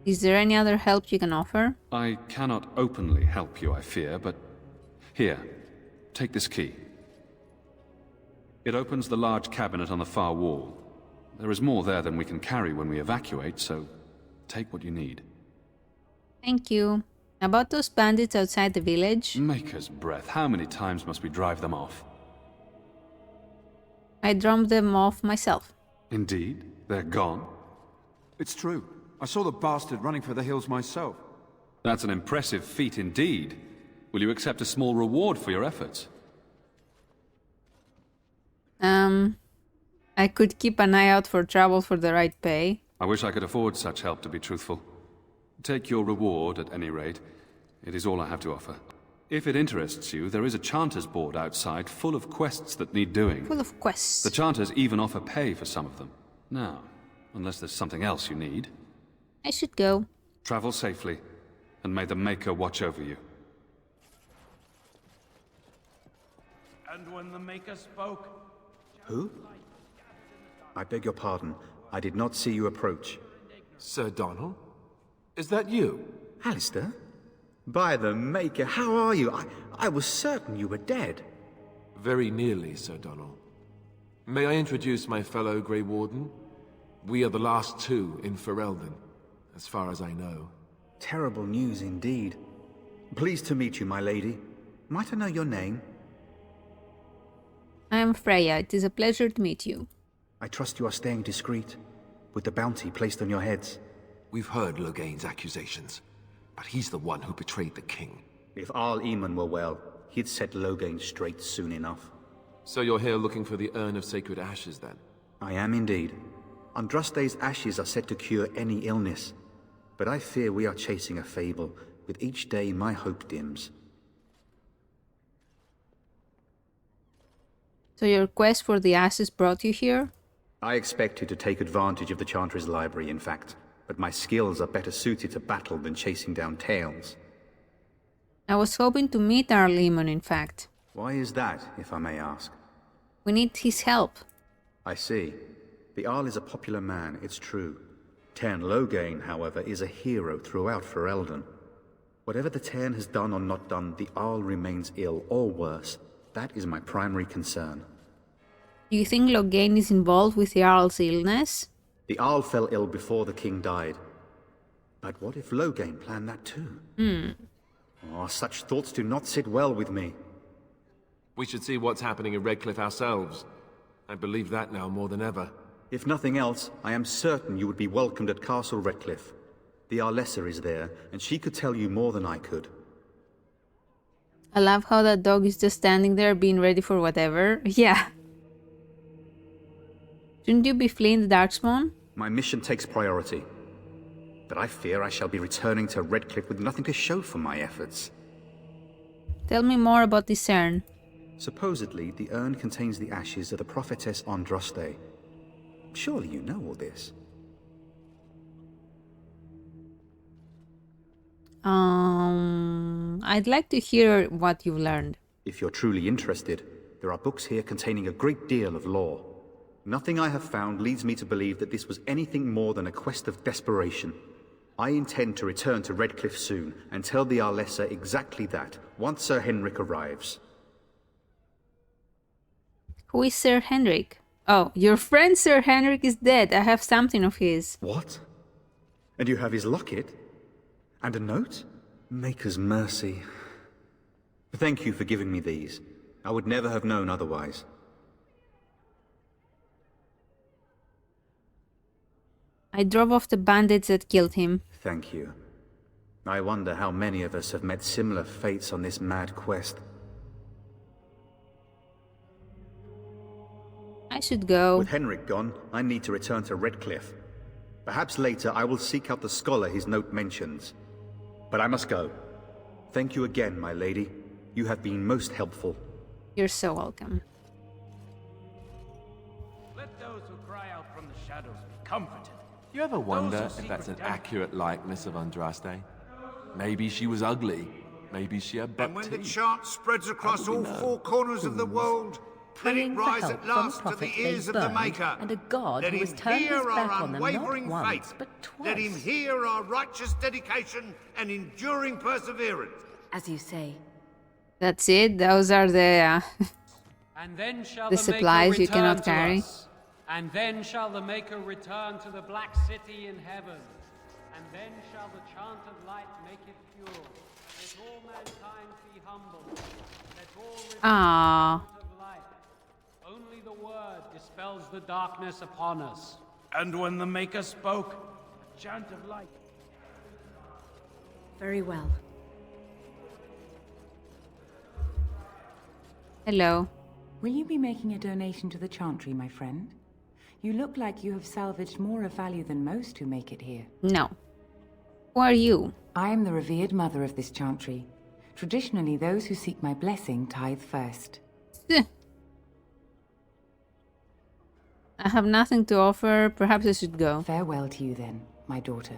Is there any other help you can offer? I cannot openly help you, I fear, but... Here, take this key. It opens the large cabinet on the far wall. There is more there than we can carry when we evacuate, so take what you need. Thank you. About those bandits outside the village? Maker's breath, how many times must we drive them off? I drummed them off myself. Indeed? They're gone? It's true. I saw the bastard running for the hills myself. That's an impressive feat indeed. Will you accept a small reward for your efforts? I could keep an eye out for trouble for the right pay. I wish I could afford such help, to be truthful. Take your reward, at any rate. It is all I have to offer. If it interests you, there is a Chanters board outside full of quests that need doing. Full of quests. The Chanters even offer pay for some of them. Now, unless there's something else you need. I should go. Travel safely, and may the Maker watch over you. And when the Maker spoke... Who? I beg your pardon. I did not see you approach. Sir Donald? Is that you? Alistair? By the Maker, how are you? I was certain you were dead. Very nearly, Sir Donald. May I introduce my fellow Grey Warden? We are the last two in Ferelden, as far as I know. Terrible news indeed. Pleased to meet you, my lady. Might I know your name? I am Freya. It is a pleasure to meet you. I trust you are staying discreet, with the bounty placed on your heads. We've heard Logain's accusations, but he's the one who betrayed the king. If Arl Eamon were well, he'd set Logain straight soon enough. So you're here looking for the Urn of Sacred Ashes, then? I am indeed. Andraste's ashes are said to cure any illness, but I fear we are chasing a fable. With each day, my hope dims. So your quest for the ashes brought you here? I expected to take advantage of the Chantry's library, in fact, but my skills are better suited to battle than chasing down tales. I was hoping to meet Arl Eamon, in fact. Why is that, if I may ask? We need his help. I see. The Arl is a popular man, it's true. Tairn Logain, however, is a hero throughout Ferelden. Whatever the Tairn has done or not done, the Arl remains ill, or worse. That is my primary concern. Do you think Logain is involved with the Arl's illness? The Arl fell ill before the king died. But what if Logain planned that too? Oh, such thoughts do not sit well with me. We should see what's happening in Redcliffe ourselves. I believe that now more than ever. If nothing else, I am certain you would be welcomed at Castle Redcliffe. The Arlessa is there, and she could tell you more than I could. I love how that dog is just standing there being ready for whatever. Yeah. Shouldn't you be fleeing the Darkspawn? My mission takes priority. But I fear I shall be returning to Redcliffe with nothing to show for my efforts. Tell me more about this urn. Supposedly, the urn contains the ashes of the prophetess Andraste. Surely you know all this. I'd like to hear what you've learned. If you're truly interested, there are books here containing a great deal of lore. Nothing I have found leads me to believe that this was anything more than a quest of desperation. I intend to return to Redcliffe soon and tell the Arlessa exactly that, once Sir Henrik arrives. Who is Sir Henrik? Oh, your friend Sir Henrik is dead. I have something of his. What? And you have his locket? And a note? Maker's mercy. Thank you for giving me these. I would never have known otherwise. I drove off the bandits that killed him. Thank you. I wonder how many of us have met similar fates on this mad quest. I should go. With Henrik gone, I need to return to Redcliffe. Perhaps later I will seek out the scholar his note mentions. But I must go. Thank you again, my lady. You have been most helpful. You're so welcome. Let those who cry out from the shadows be comforted. You ever wonder if that's an accurate likeness of Andraste? Maybe she was ugly. Maybe she had butt And when the teeth. chant spreads across all four corners of the world, let it Praying for rise help at from last to prophet the ears they of the burned, Maker. and a god Let who him has turned his hear back our on them not unwavering once, faith. but twice. Let him hear our righteous dedication and enduring perseverance. As you say. That's it. Those are the And then shall the the supplies Maker you cannot return to carry. us. And then shall the Maker return to the Black City in heaven. And then shall the chant of light make it pure. Let all mankind be humble. Let all receive the Ah. chant of light. Only the word dispels the darkness upon us. And when the Maker spoke, a chant of light. Very well. Hello. Will you be making a donation to the Chantry, my friend? You look like you have salvaged more of value than most who make it here. No. Who are you? I am the revered mother of this chantry. Traditionally, those who seek my blessing tithe first. I have nothing to offer. Perhaps I should go. Farewell to you then, my daughter.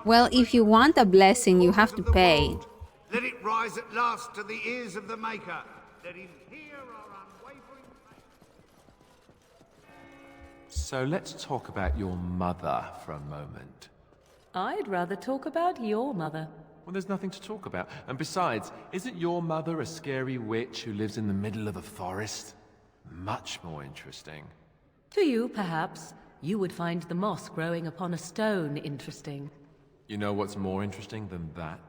Well, if you want a blessing, you have to pay. Let it rise at last to the ears of the Maker. Let him hear our unwavering faith. So let's talk about your mother for a moment. I'd rather talk about your mother. Well, there's nothing to talk about. And besides, isn't your mother a scary witch who lives in the middle of a forest? Much more interesting. To you, perhaps, you would find the moss growing upon a stone interesting. You know what's more interesting than that?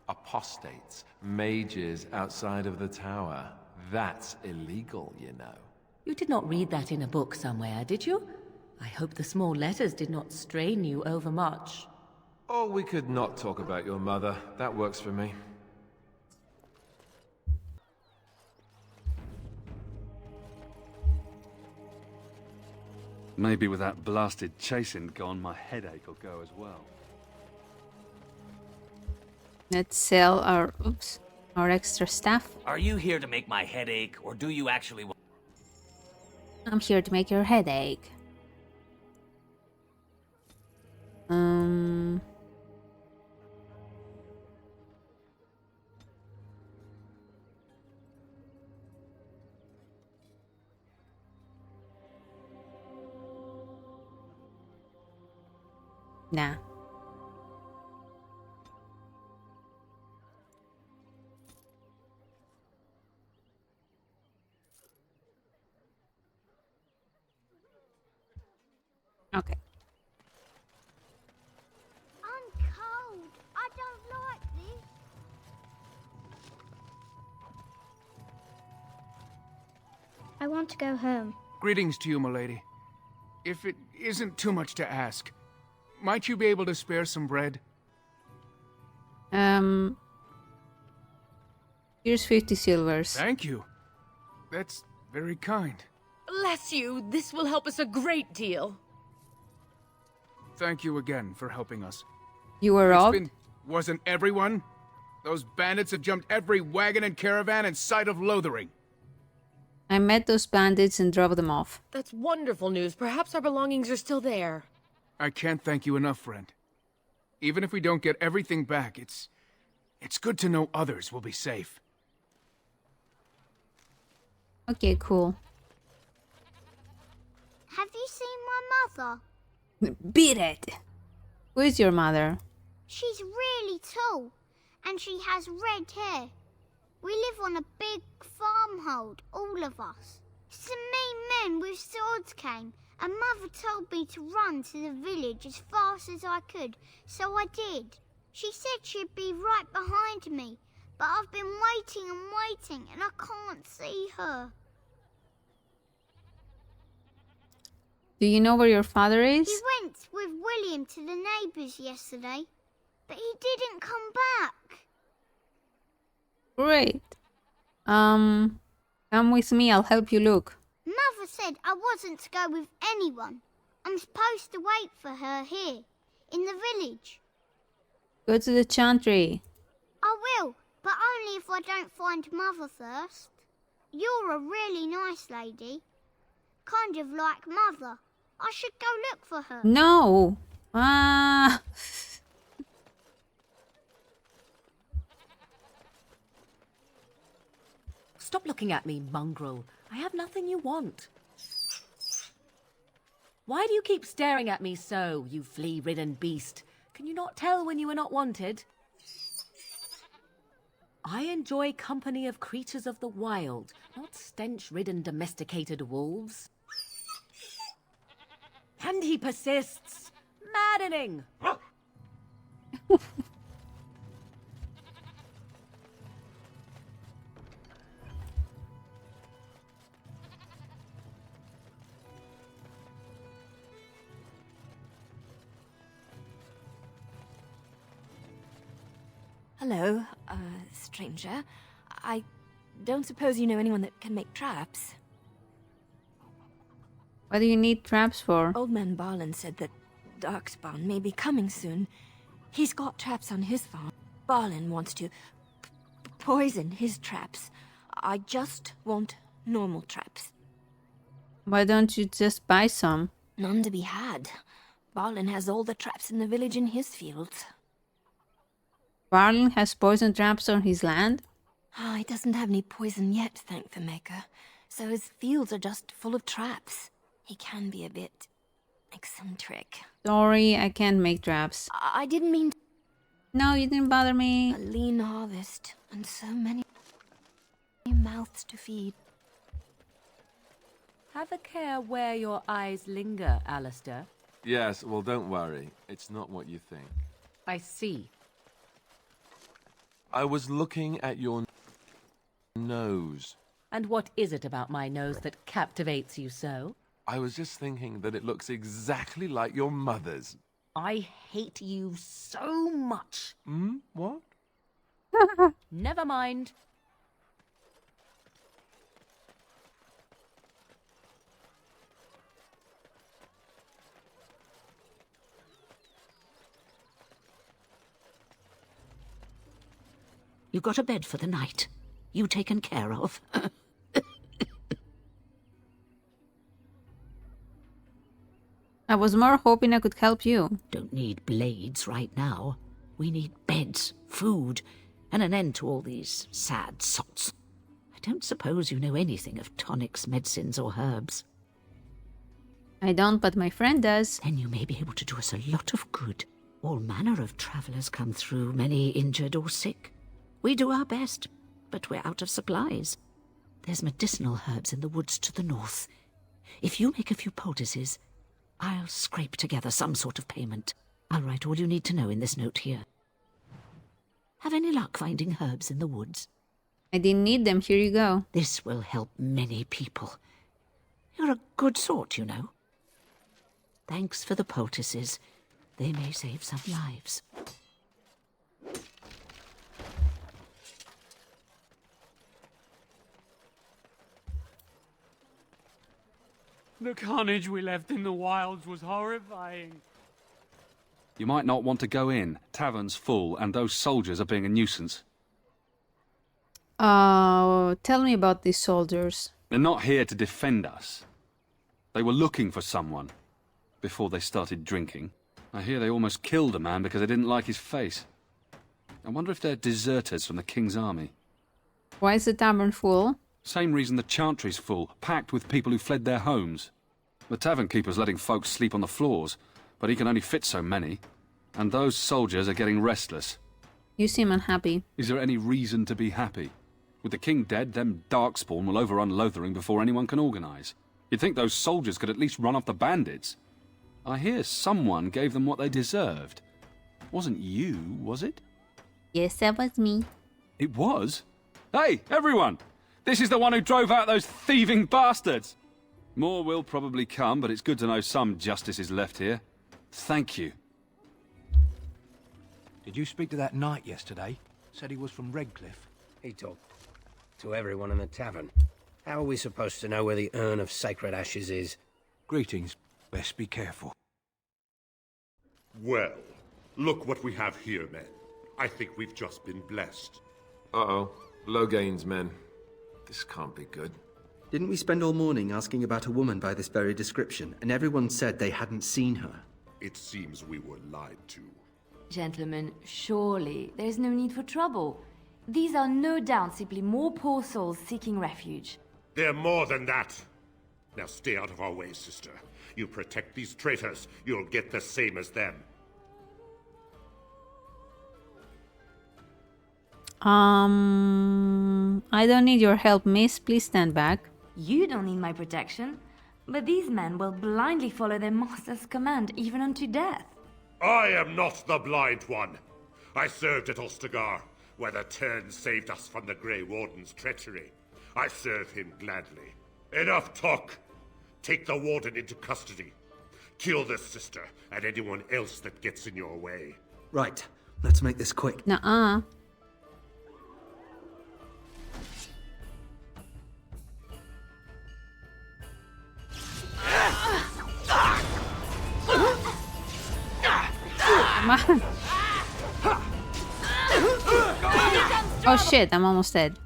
Apostates, mages outside of the tower. That's illegal, you know. You did not read that in a book somewhere, did you? I hope the small letters did not strain you overmuch. Oh, we could not talk about your mother. That works for me. Maybe with that blasted chasing gone, my headache will go as well. Let's sell our extra stuff. Are you here to make my headache, or do you actually want... I'm here to make your headache. Nah. Okay. I'm cold. I don't like this. I want to go home. Greetings to you, milady. If it isn't too much to ask, might you be able to spare some bread? Here's 50 silvers. Thank you. That's very kind. Bless you. This will help us a great deal. Thank you again for helping us. You were robbed? Wasn't everyone? Those bandits have jumped every wagon and caravan in sight of Lothering. I met those bandits and drove them off. That's wonderful news. Perhaps our belongings are still there. I can't thank you enough, friend. Even if we don't get everything back, it's good to know others will be safe. Okay, cool. Have you seen my mother? Beat it! Who is your mother? She's really tall, and she has red hair. We live on a big farmhold, all of us. Some mean men with swords came, and Mother told me to run to the village as fast as I could, so I did. She said she'd be right behind me, but I've been waiting and waiting, and I can't see her. Do you know where your father is? He went with William to the neighbours yesterday, but he didn't come back. Great. Come with me, I'll help you look. Mother said I wasn't to go with anyone. I'm supposed to wait for her here, in the village. Go to the chantry. I will, but only if I don't find Mother first. You're a really nice lady. Kind of like Mother. I should go look for her. No. Stop looking at me, mongrel. I have nothing you want. Why do you keep staring at me so, you flea-ridden beast? Can you not tell when you are not wanted? I enjoy company of creatures of the wild, not stench-ridden domesticated wolves. And he persists. Maddening! Hello, stranger. I don't suppose you know anyone that can make traps? What do you need traps for? Old man Barlin said that Darkspawn may be coming soon. He's got traps on his farm. Barlin wants to poison his traps. I just want normal traps. Why don't you just buy some? None to be had. Barlin has all the traps in the village in his fields. Barlin has poison traps on his land? He doesn't have any poison yet, thank the Maker. So his fields are just full of traps. He can be a bit eccentric. Sorry, I can't make traps. I didn't mean to... No, you didn't bother me. A lean harvest, and so many mouths to feed. Have a care where your eyes linger, Alistair. Yes, well, don't worry. It's not what you think. I see. I was looking at your nose. And what is it about my nose that captivates you so? I was just thinking that it looks exactly like your mother's. I hate you so much. What? Never mind. You got a bed for the night? You taken care of? I was more hoping I could help you. Don't need blades right now. We need beds, food, and an end to all these sad sots. I don't suppose you know anything of tonics, medicines, or herbs. I don't, but my friend does. Then you may be able to do us a lot of good. All manner of travellers come through, many injured or sick. We do our best, but we're out of supplies. There's medicinal herbs in the woods to the north. If you make a few poultices, I'll scrape together some sort of payment. I'll write all you need to know in this note here. Have any luck finding herbs in the woods? I didn't need them. Here you go. This will help many people. You're a good sort, you know. Thanks for the poultices. They may save some lives. The carnage we left in the wilds was horrifying. You might not want to go in. Tavern's full, and those soldiers are being a nuisance. Tell me about these soldiers. They're not here to defend us. They were looking for someone before they started drinking. I hear they almost killed a man because they didn't like his face. I wonder if they're deserters from the King's army. Why is the tavern full? Same reason the chantry's full, packed with people who fled their homes. The tavern keeper's letting folks sleep on the floors, but he can only fit so many. And those soldiers are getting restless. You seem unhappy. Is there any reason to be happy? With the king dead, them Darkspawn will overrun Lothering before anyone can organise. You'd think those soldiers could at least run off the bandits. I hear someone gave them what they deserved. Wasn't you, was it? Yes, that was me. It was? Hey, everyone! This is the one who drove out those thieving bastards! More will probably come, but it's good to know some justice is left here. Thank you. Did you speak to that knight yesterday? Said he was from Redcliffe. He talked to everyone in the tavern. How are we supposed to know where the urn of sacred ashes is? Greetings. Best be careful. Well, look what we have here, men. I think we've just been blessed. Uh-oh. Loghain's men. This can't be good. Didn't we spend all morning asking about a woman by this very description, and everyone said they hadn't seen her? It seems we were lied to. Gentlemen, surely there's no need for trouble. These are no doubt simply more poor souls seeking refuge. They're more than that. Now stay out of our way, sister. You protect these traitors, you'll get the same as them. I don't need your help, miss. Please stand back. You don't need my protection, but these men will blindly follow their master's command even unto death. I am not the blind one. I served at Ostagar, where the Tern saved us from the Grey Warden's treachery. I serve him gladly. Enough talk! Take the Warden into custody. Kill the sister and anyone else that gets in your way. Right. Let's make this quick. Nuh-uh. Come on. Oh shit, I'm almost dead.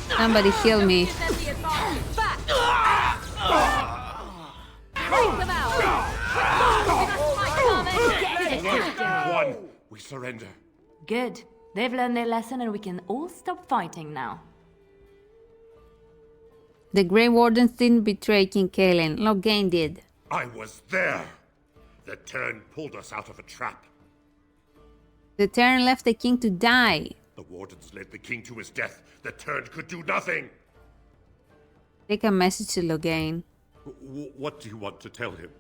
Somebody heal me. One, we surrender. Good. They've learned their lesson and we can all stop fighting now. The Grey Wardens didn't betray King Cousland. Loghain did. I was there. The Tern pulled us out of a trap. The Tern left the king to die. The Wardens led the king to his death. The Tern could do nothing. Take a message to Loghain. What do you want to tell him?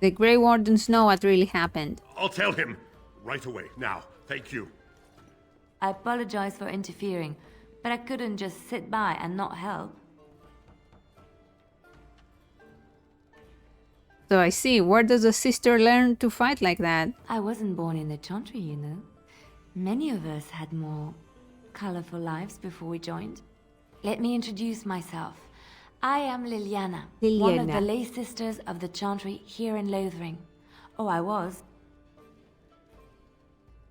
The Grey Wardens know what really happened. I'll tell him. Right away, now. Thank you. I apologize for interfering, but I couldn't just sit by and not help. So I see. Where does a sister learn to fight like that? I wasn't born in the Chantry, you know. Many of us had more colorful lives before we joined. Let me introduce myself. I am Liliana, one of the lay sisters of the Chantry here in Lothering. Oh, I was.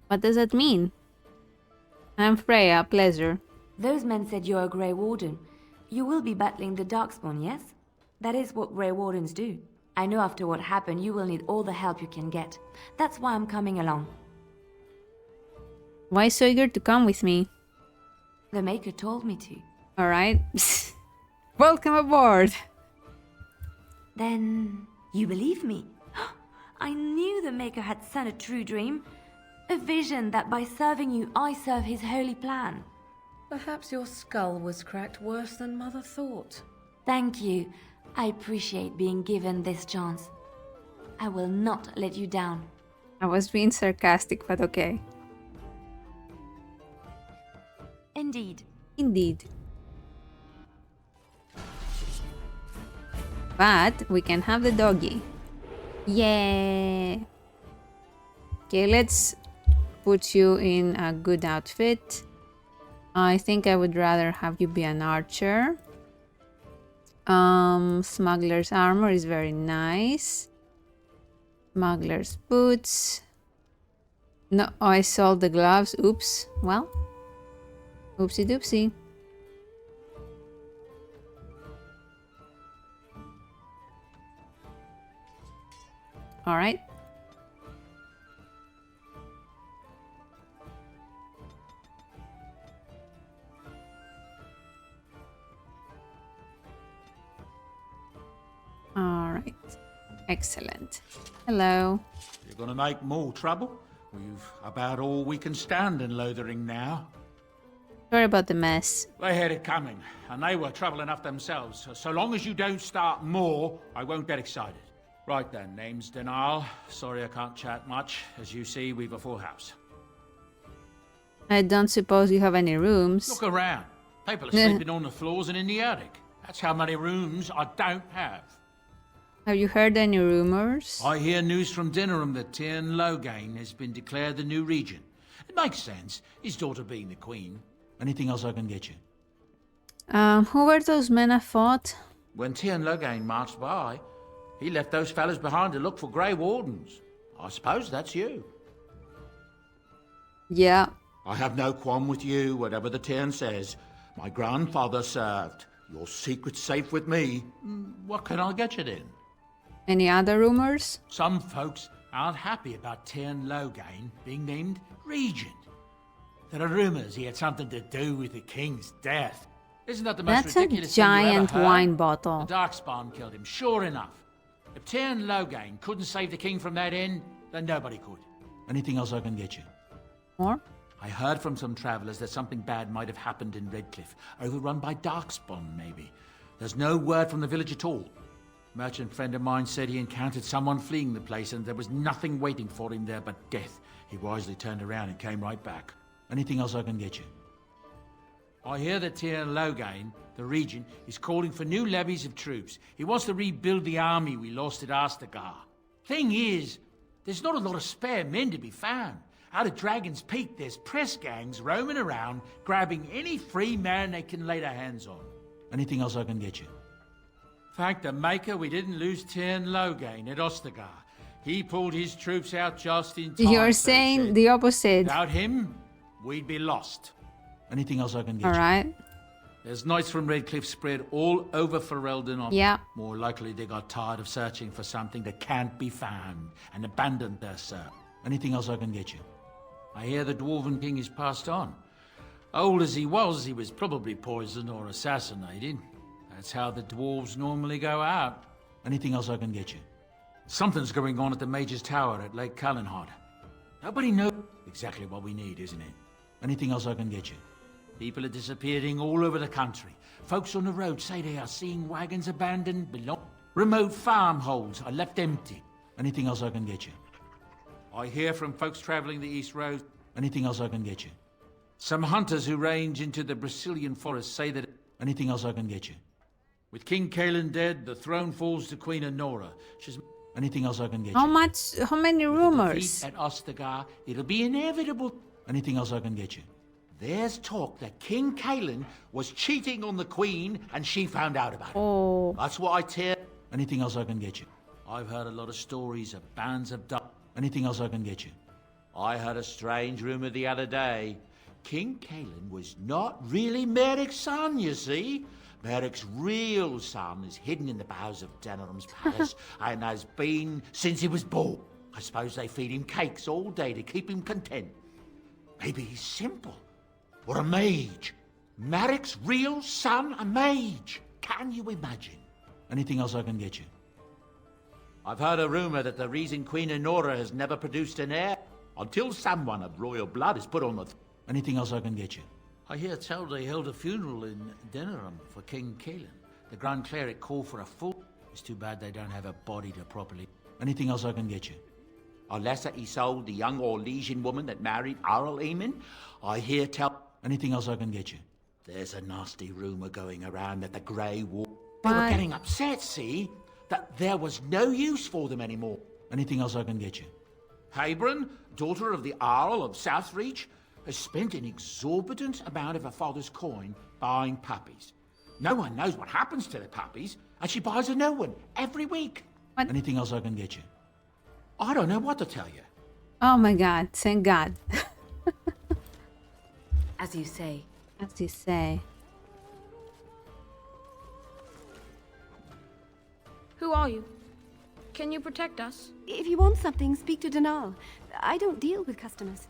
What does that mean? I'm Freya, pleasure. Those men said you're a Grey Warden. You will be battling the Darkspawn, yes? That is what Grey Wardens do. I know after what happened, you will need all the help you can get. That's why I'm coming along. Why so eager to come with me? The Maker told me to. Alright. Welcome aboard! Then, you believe me? I knew the Maker had sent a true dream. A vision that by serving you, I serve his holy plan. Perhaps your skull was cracked worse than Mother thought. Thank you. I appreciate being given this chance. I will not let you down. I was being sarcastic, but okay. Indeed. Indeed. But we can have the doggy. Yay! Okay, let's put you in a good outfit. I think I would rather have you be an archer. Smuggler's armor is very nice. Smuggler's boots. No, I sold the gloves. Oops. Well, oopsie doopsie. All right. All right. Excellent. Hello. You're gonna make more trouble? We've about all we can stand in Lothering now. Sorry about the mess. They had it coming, and they were trouble enough themselves. So long as you don't start more, I won't get excited. Right then, name's Denal. Sorry I can't chat much. As you see, we've a full house. I don't suppose you have any rooms. Look around. People are sleeping on the floors and in the attic. That's how many rooms I don't have. Have you heard any rumors? I hear news from Dinnerham that Tyrn Loghain has been declared the new regent. It makes sense, his daughter being the queen. Anything else I can get you? Who were those men I fought? When Tyrn Loghain marched by, he left those fellas behind to look for Grey Wardens. I suppose that's you. Yeah. I have no qualm with you, whatever the Tyrn says. My grandfather served. Your secret's safe with me. What can I get you then? Any other rumors? Some folks aren't happy about Tyrn Loghain being named regent. There are rumors he had something to do with the king's death. Isn't that the most ridiculous thing you ever heard? That's a giant wine bottle. The Darkspawn killed him, sure enough. If Tyrn Loghain couldn't save the king from that end, then nobody could. Anything else I can get you? More? I heard from some travellers that something bad might have happened in Redcliffe, overrun by Darkspawn, maybe. There's no word from the village at all. A merchant friend of mine said he encountered someone fleeing the place and there was nothing waiting for him there but death. He wisely turned around and came right back. Anything else I can get you? I hear that Tyrn Loghain, the regent, is calling for new levies of troops. He wants to rebuild the army we lost at Alistair. Thing is, there's not a lot of spare men to be found. Out of Dragon's Peak, there's press gangs roaming around, grabbing any free man they can lay their hands on. Anything else I can get you? Thank the Maker we didn't lose Tyrn Logain at Ostagar. He pulled his troops out just in time. You're saying the opposite. Without him, we'd be lost. Anything else I can get you? Alright. There's knights from Redcliffe spread all over Ferelden. Yeah. More likely they got tired of searching for something that can't be found and abandoned their search. Anything else I can get you? I hear the Dwarven King is passed on. Old as he was probably poisoned or assassinated. That's how the dwarves normally go out. Anything else I can get you? Something's going on at the Mage's Tower at Lake Callanhod. Nobody knows exactly what we need, isn't it? Anything else I can get you? People are disappearing all over the country. Folks on the road say they are seeing wagons abandoned, remote farmholds are left empty. Anything else I can get you? I hear from folks traveling the East Road. Anything else I can get you? Some hunters who range into the Brazilian forest say that... Anything else I can get you? With King Cousland dead, the throne falls to Queen Honora. She's... Anything else I can get you? How many rumors? At Ostagar, it'll be inevitable. Anything else I can get you? There's talk that King Cousland was cheating on the Queen and she found out about it. Oh. That's what I tell. Anything else I can get you? I've heard a lot of stories of bands of dark. Anything else I can get you? I heard a strange rumor the other day. King Cousland was not really Merrick's son, you see. Merrick's real son is hidden in the bowels of Denerim's palace and has been since he was born. I suppose they feed him cakes all day to keep him content. Maybe he's simple. Or a mage. Merrick's real son, a mage. Can you imagine? Anything else I can get you? I've heard a rumor that the reason Queen Honora has never produced an heir until someone of royal blood is put on the... Anything else I can get you? I hear tell they held a funeral in Denerim for King Cousland. The Grand Cleric called for a full... It's too bad they don't have a body to properly... Anything else I can get you? Unless he sold the young Orlesian woman that married Arl Eamon, I hear tell... Anything else I can get you? There's a nasty rumor going around that the Grey Ward... They were getting upset, see? That there was no use for them anymore. Anything else I can get you? Habron, daughter of the Earl of Southreach, has spent an exorbitant amount of her father's coin buying puppies. No one knows what happens to the puppies, and she buys a new one every week. What? Anything else I can get you? I don't know what to tell you. Oh my god, thank God. As you say. As you say. Who are you? Can you protect us? If you want something, speak to Denal. I don't deal with customers.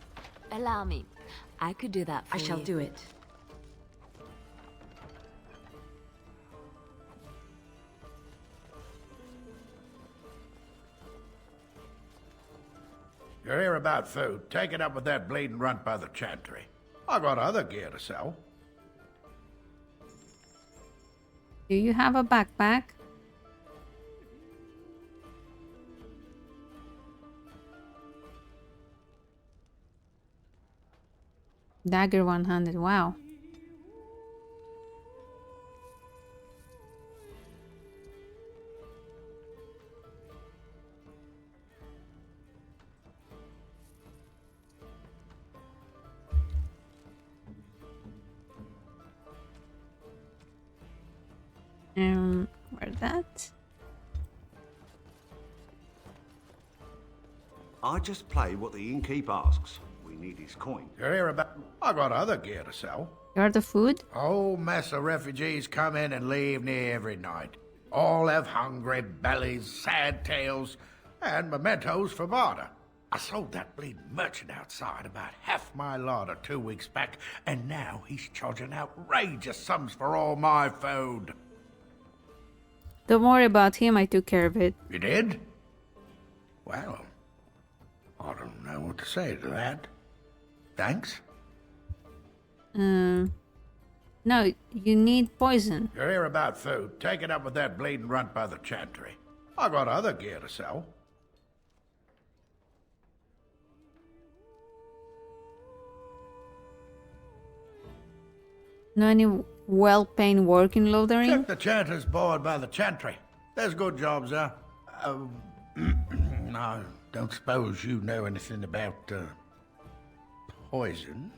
Allow me. I could do that for you. I shall do it. You're here about food. Take it up with that bleeding runt by the chantry. I got other gear to sell. Do you have a backpack? Dagger 100, wow. Where's that? I just play what the innkeep asks. We need his coin. You're here about... I got other gear to sell. You're the food? Whole mess of refugees come in and leave near every night. All have hungry bellies, sad tales, and mementos for barter. I sold that bleeding merchant outside about half my larder 2 weeks back, and now he's charging outrageous sums for all my food. Don't worry about him, I took care of it. You did? Well, I don't know what to say to that. Thanks? No, you need poison. You're here about food. Take it up with that bleeding runt by the chantry. I got other gear to sell. Know any well-paying work in Lothering? Check the chanter's board by the chantry. There's good jobs there. I don't suppose you know anything about poison?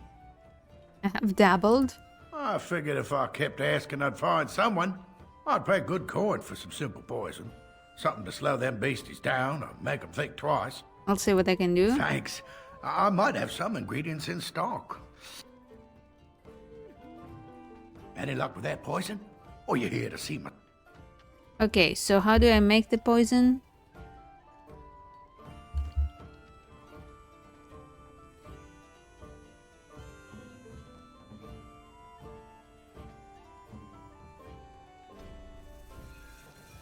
I have dabbled. I figured if I kept asking, I'd find someone. I'd pay good coin for some simple poison. Something to slow them beasties down or make them think twice. I'll see what I can do. Thanks. I might have some ingredients in stock. Any luck with that poison? Or you here to see me? Okay, so how do I make the poison?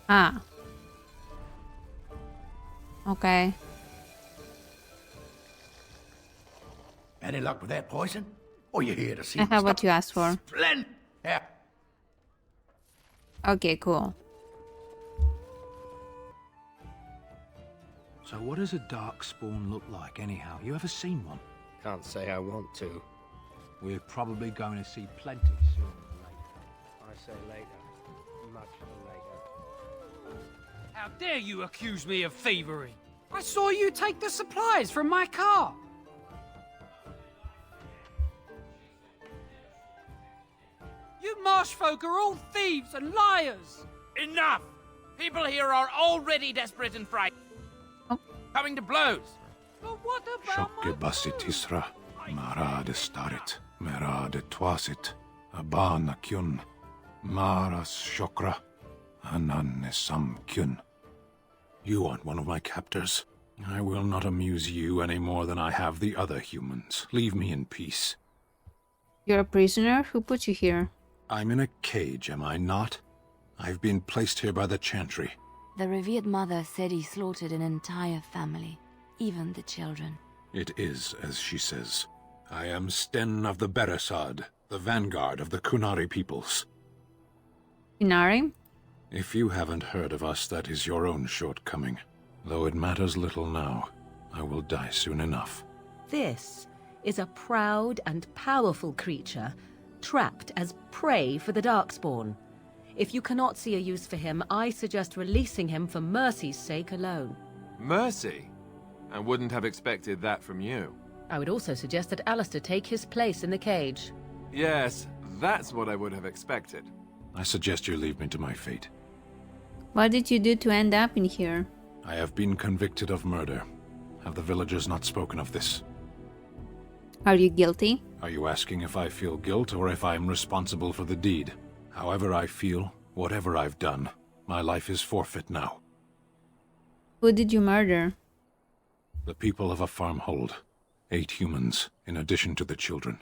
Ah. Okay. Any luck with that poison? Or you here to see I me? have what you asked for. Splendid. Yeah. Okay, cool. So what does a darkspawn look like anyhow? You ever seen one? Can't say I want to. We're probably going to see plenty sooner or later. I say later. Much later. How dare you accuse me of thievery? I saw you take the supplies from my car. You marsh folk are all thieves and liars. Enough! People here are already desperate and frightened. Coming to blows. But what about Shokke basit Tisra, Mara de Starit, Mera de Twasit, Abana Kyun, Maras Shokra, Ananne Sam Kyun. You aren't one of my captors. I will not amuse you any more than I have the other humans. Leave me in peace. You're a prisoner? Who put you here? I'm in a cage, am I not? I've been placed here by the Chantry. The revered mother said he slaughtered an entire family, even the children. It is as she says. I am Sten of the Beresad, the vanguard of the Kunari peoples. Inari? If you haven't heard of us, that is your own shortcoming. Though it matters little now. I will die soon enough. This is a proud and powerful creature, trapped as prey for the Darkspawn. If you cannot see a use for him, I suggest releasing him for mercy's sake alone. Mercy? I wouldn't have expected that from you. I would also suggest that Alistair take his place in the cage. Yes, that's what I would have expected. I suggest you leave me to my fate. What did you do to end up in here? I have been convicted of murder. Have the villagers not spoken of this? Are you guilty? Are you asking if I feel guilt or if I am responsible for the deed? However I feel, whatever I've done, my life is forfeit now. Who did you murder? The people of a farmhold. 8 humans, in addition to the children.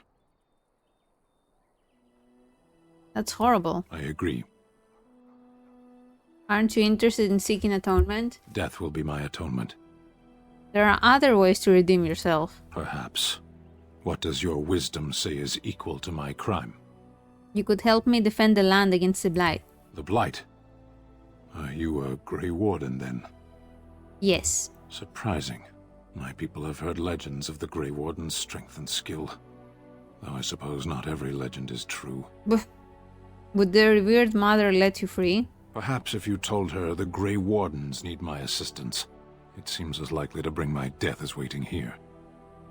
That's horrible. I agree. Aren't you interested in seeking atonement? Death will be my atonement. There are other ways to redeem yourself. Perhaps. What does your wisdom say is equal to my crime? You could help me defend the land against the Blight. The Blight? Are you a Grey Warden, then? Yes. Surprising. My people have heard legends of the Grey Warden's strength and skill. Though I suppose not every legend is true. Would the revered mother let you free? Perhaps if you told her the Grey Wardens need my assistance. It seems as likely to bring my death as waiting here.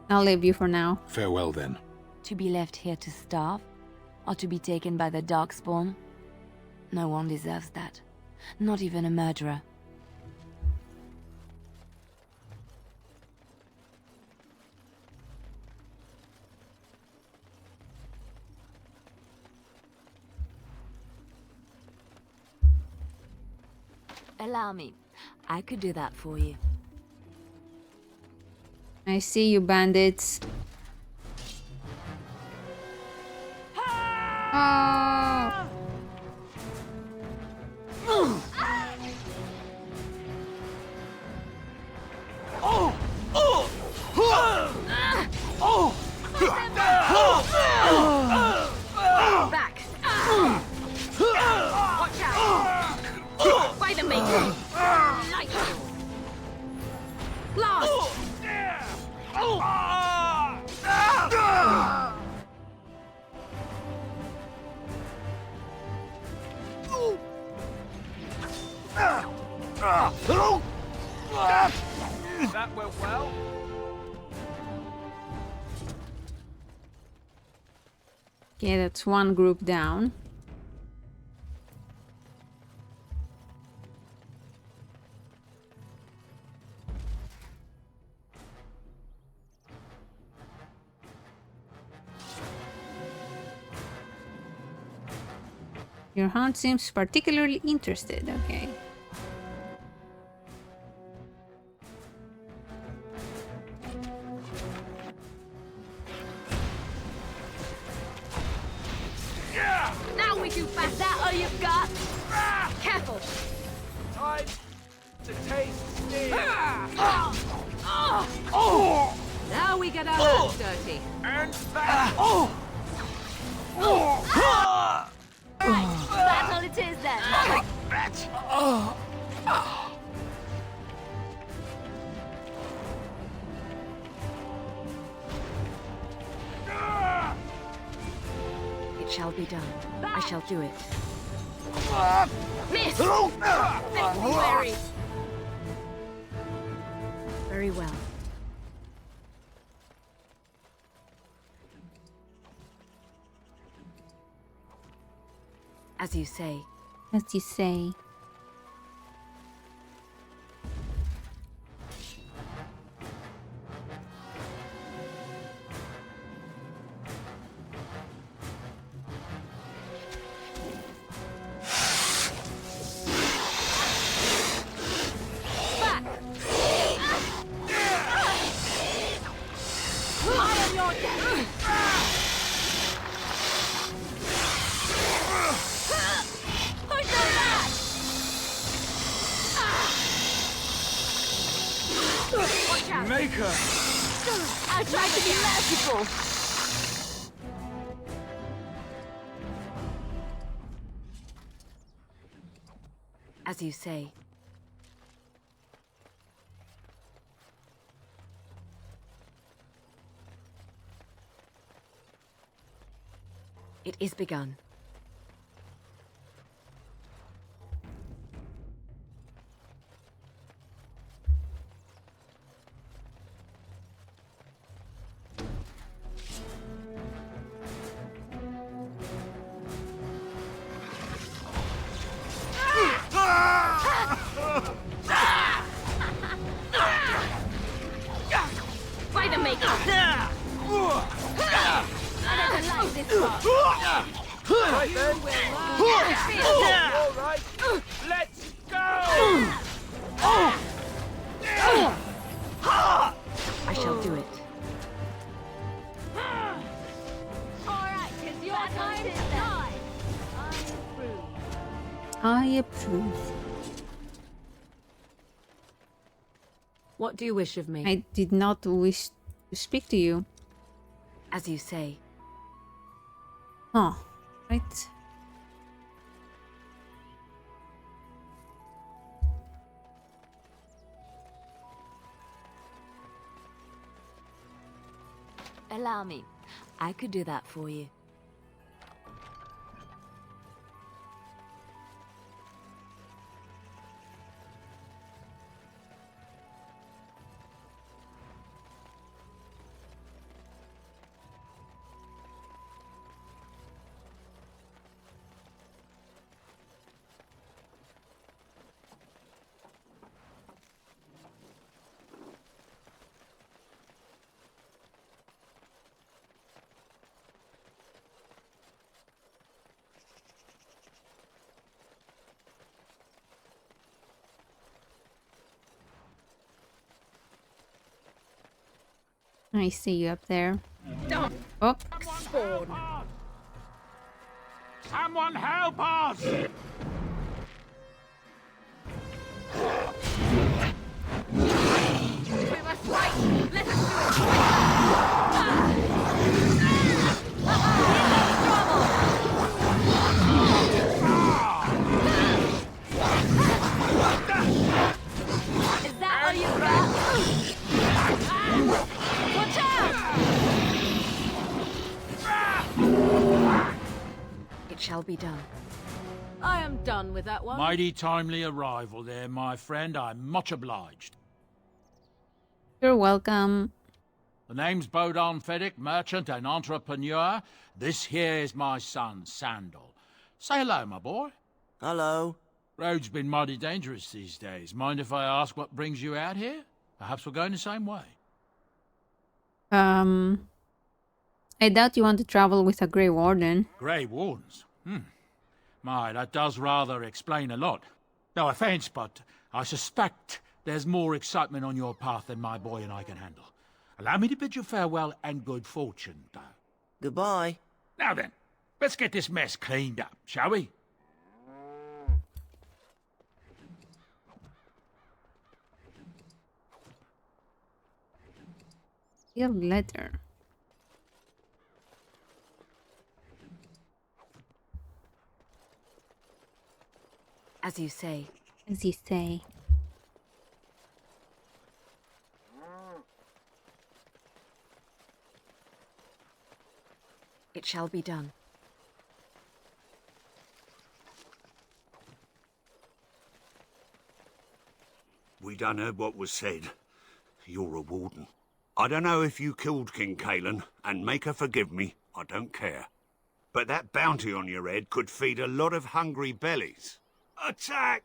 I'll leave you for now. Farewell, then. To be left here to starve? Or to be taken by the Darkspawn? No one deserves that. Not even a murderer. Allow me. I could do that for you. I see you, bandits. Oh. Back. Watch out. By the main. Light. Blast. That went well. Okay, that's one group down. Your hound seems particularly interested. Okay. Now we do back. Is that all you've got? Careful. Time to taste steam. Now we get our hands dirty. And back. That's all it is then. It shall be done. I shall do it. Miss! Very. Very well. As you say. As you say. Maker! I tried to be merciful. As you say. It is begun. By the maker. I don't like this part. Right then. All right. Let's go. I shall do it. Alright, it's your time to die. I approve. What do you wish of me? I did not wish to speak to you. As you say. Oh, right. Allow me. I could do that for you. I see you up there. Don't. Oh. Spawn. Someone help us! We must fight. Let us do it. Is that all you got? Watch out! It shall be done. I am done with that one. Mighty timely arrival there, my friend. I'm much obliged. You're welcome. The name's Bodon Feddick, merchant and entrepreneur. This here is my son, Sandal. Say hello, my boy. Hello. Road's been mighty dangerous these days. Mind if I ask what brings you out here? Perhaps we're going the same way. I doubt you want to travel with a Grey Warden. Grey Wardens? My, that does rather explain a lot. No offence, but I suspect there's more excitement on your path than my boy and I can handle. Allow me to bid you farewell and good fortune, though. Goodbye. Now then, let's get this mess cleaned up, shall we? Your letter. As you say. As you say. It shall be done. We done heard what was said. You're a warden. I don't know if you killed King Cousland, and make her forgive me, I don't care. But that bounty on your head could feed a lot of hungry bellies. Attack!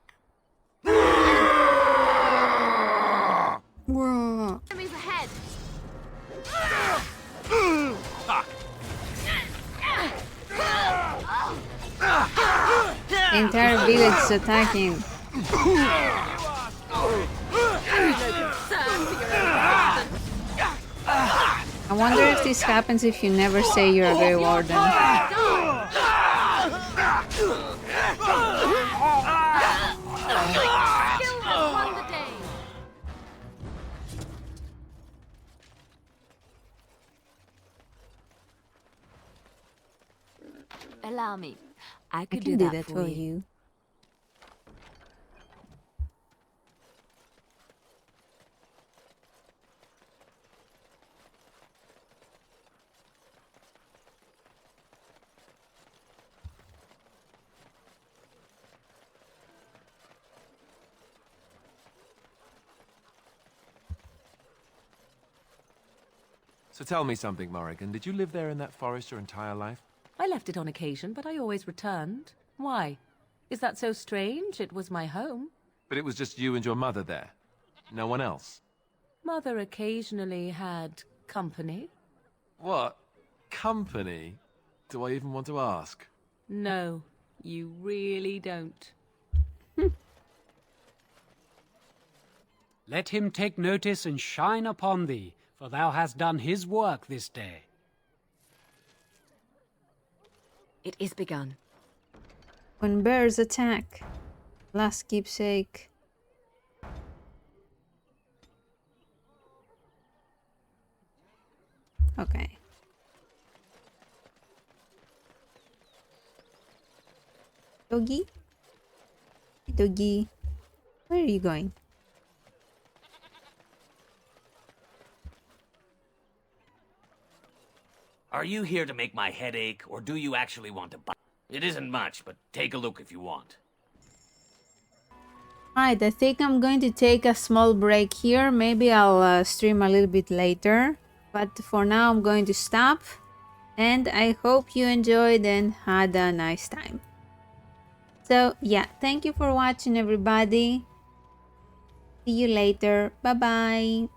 Whoa. Enemies ahead! Fuck! The entire village is attacking. I wonder if this happens if you never say you're a Grey Warden. Allow me. I can do that for you. So tell me something, Morrigan. Did you live there in that forest your entire life? I left it on occasion, but I always returned. Why? Is that so strange? It was my home. But it was just you and your mother there. No one else. Mother occasionally had company. What? Company? Do I even want to ask? No, you really don't. Let him take notice and shine upon thee, for thou hast done his work this day. It is begun. When bears attack. Last keepsake. Okay. Doggy? Doggy. Where are you going? Are you here to make my head ache, or do you actually want to buy? It isn't much, but take a look if you want. Alright, I think I'm going to take a small break here. Maybe I'll stream a little bit later. But for now, I'm going to stop. And I hope you enjoyed and had a nice time. So, yeah, thank you for watching, everybody. See you later. Bye-bye.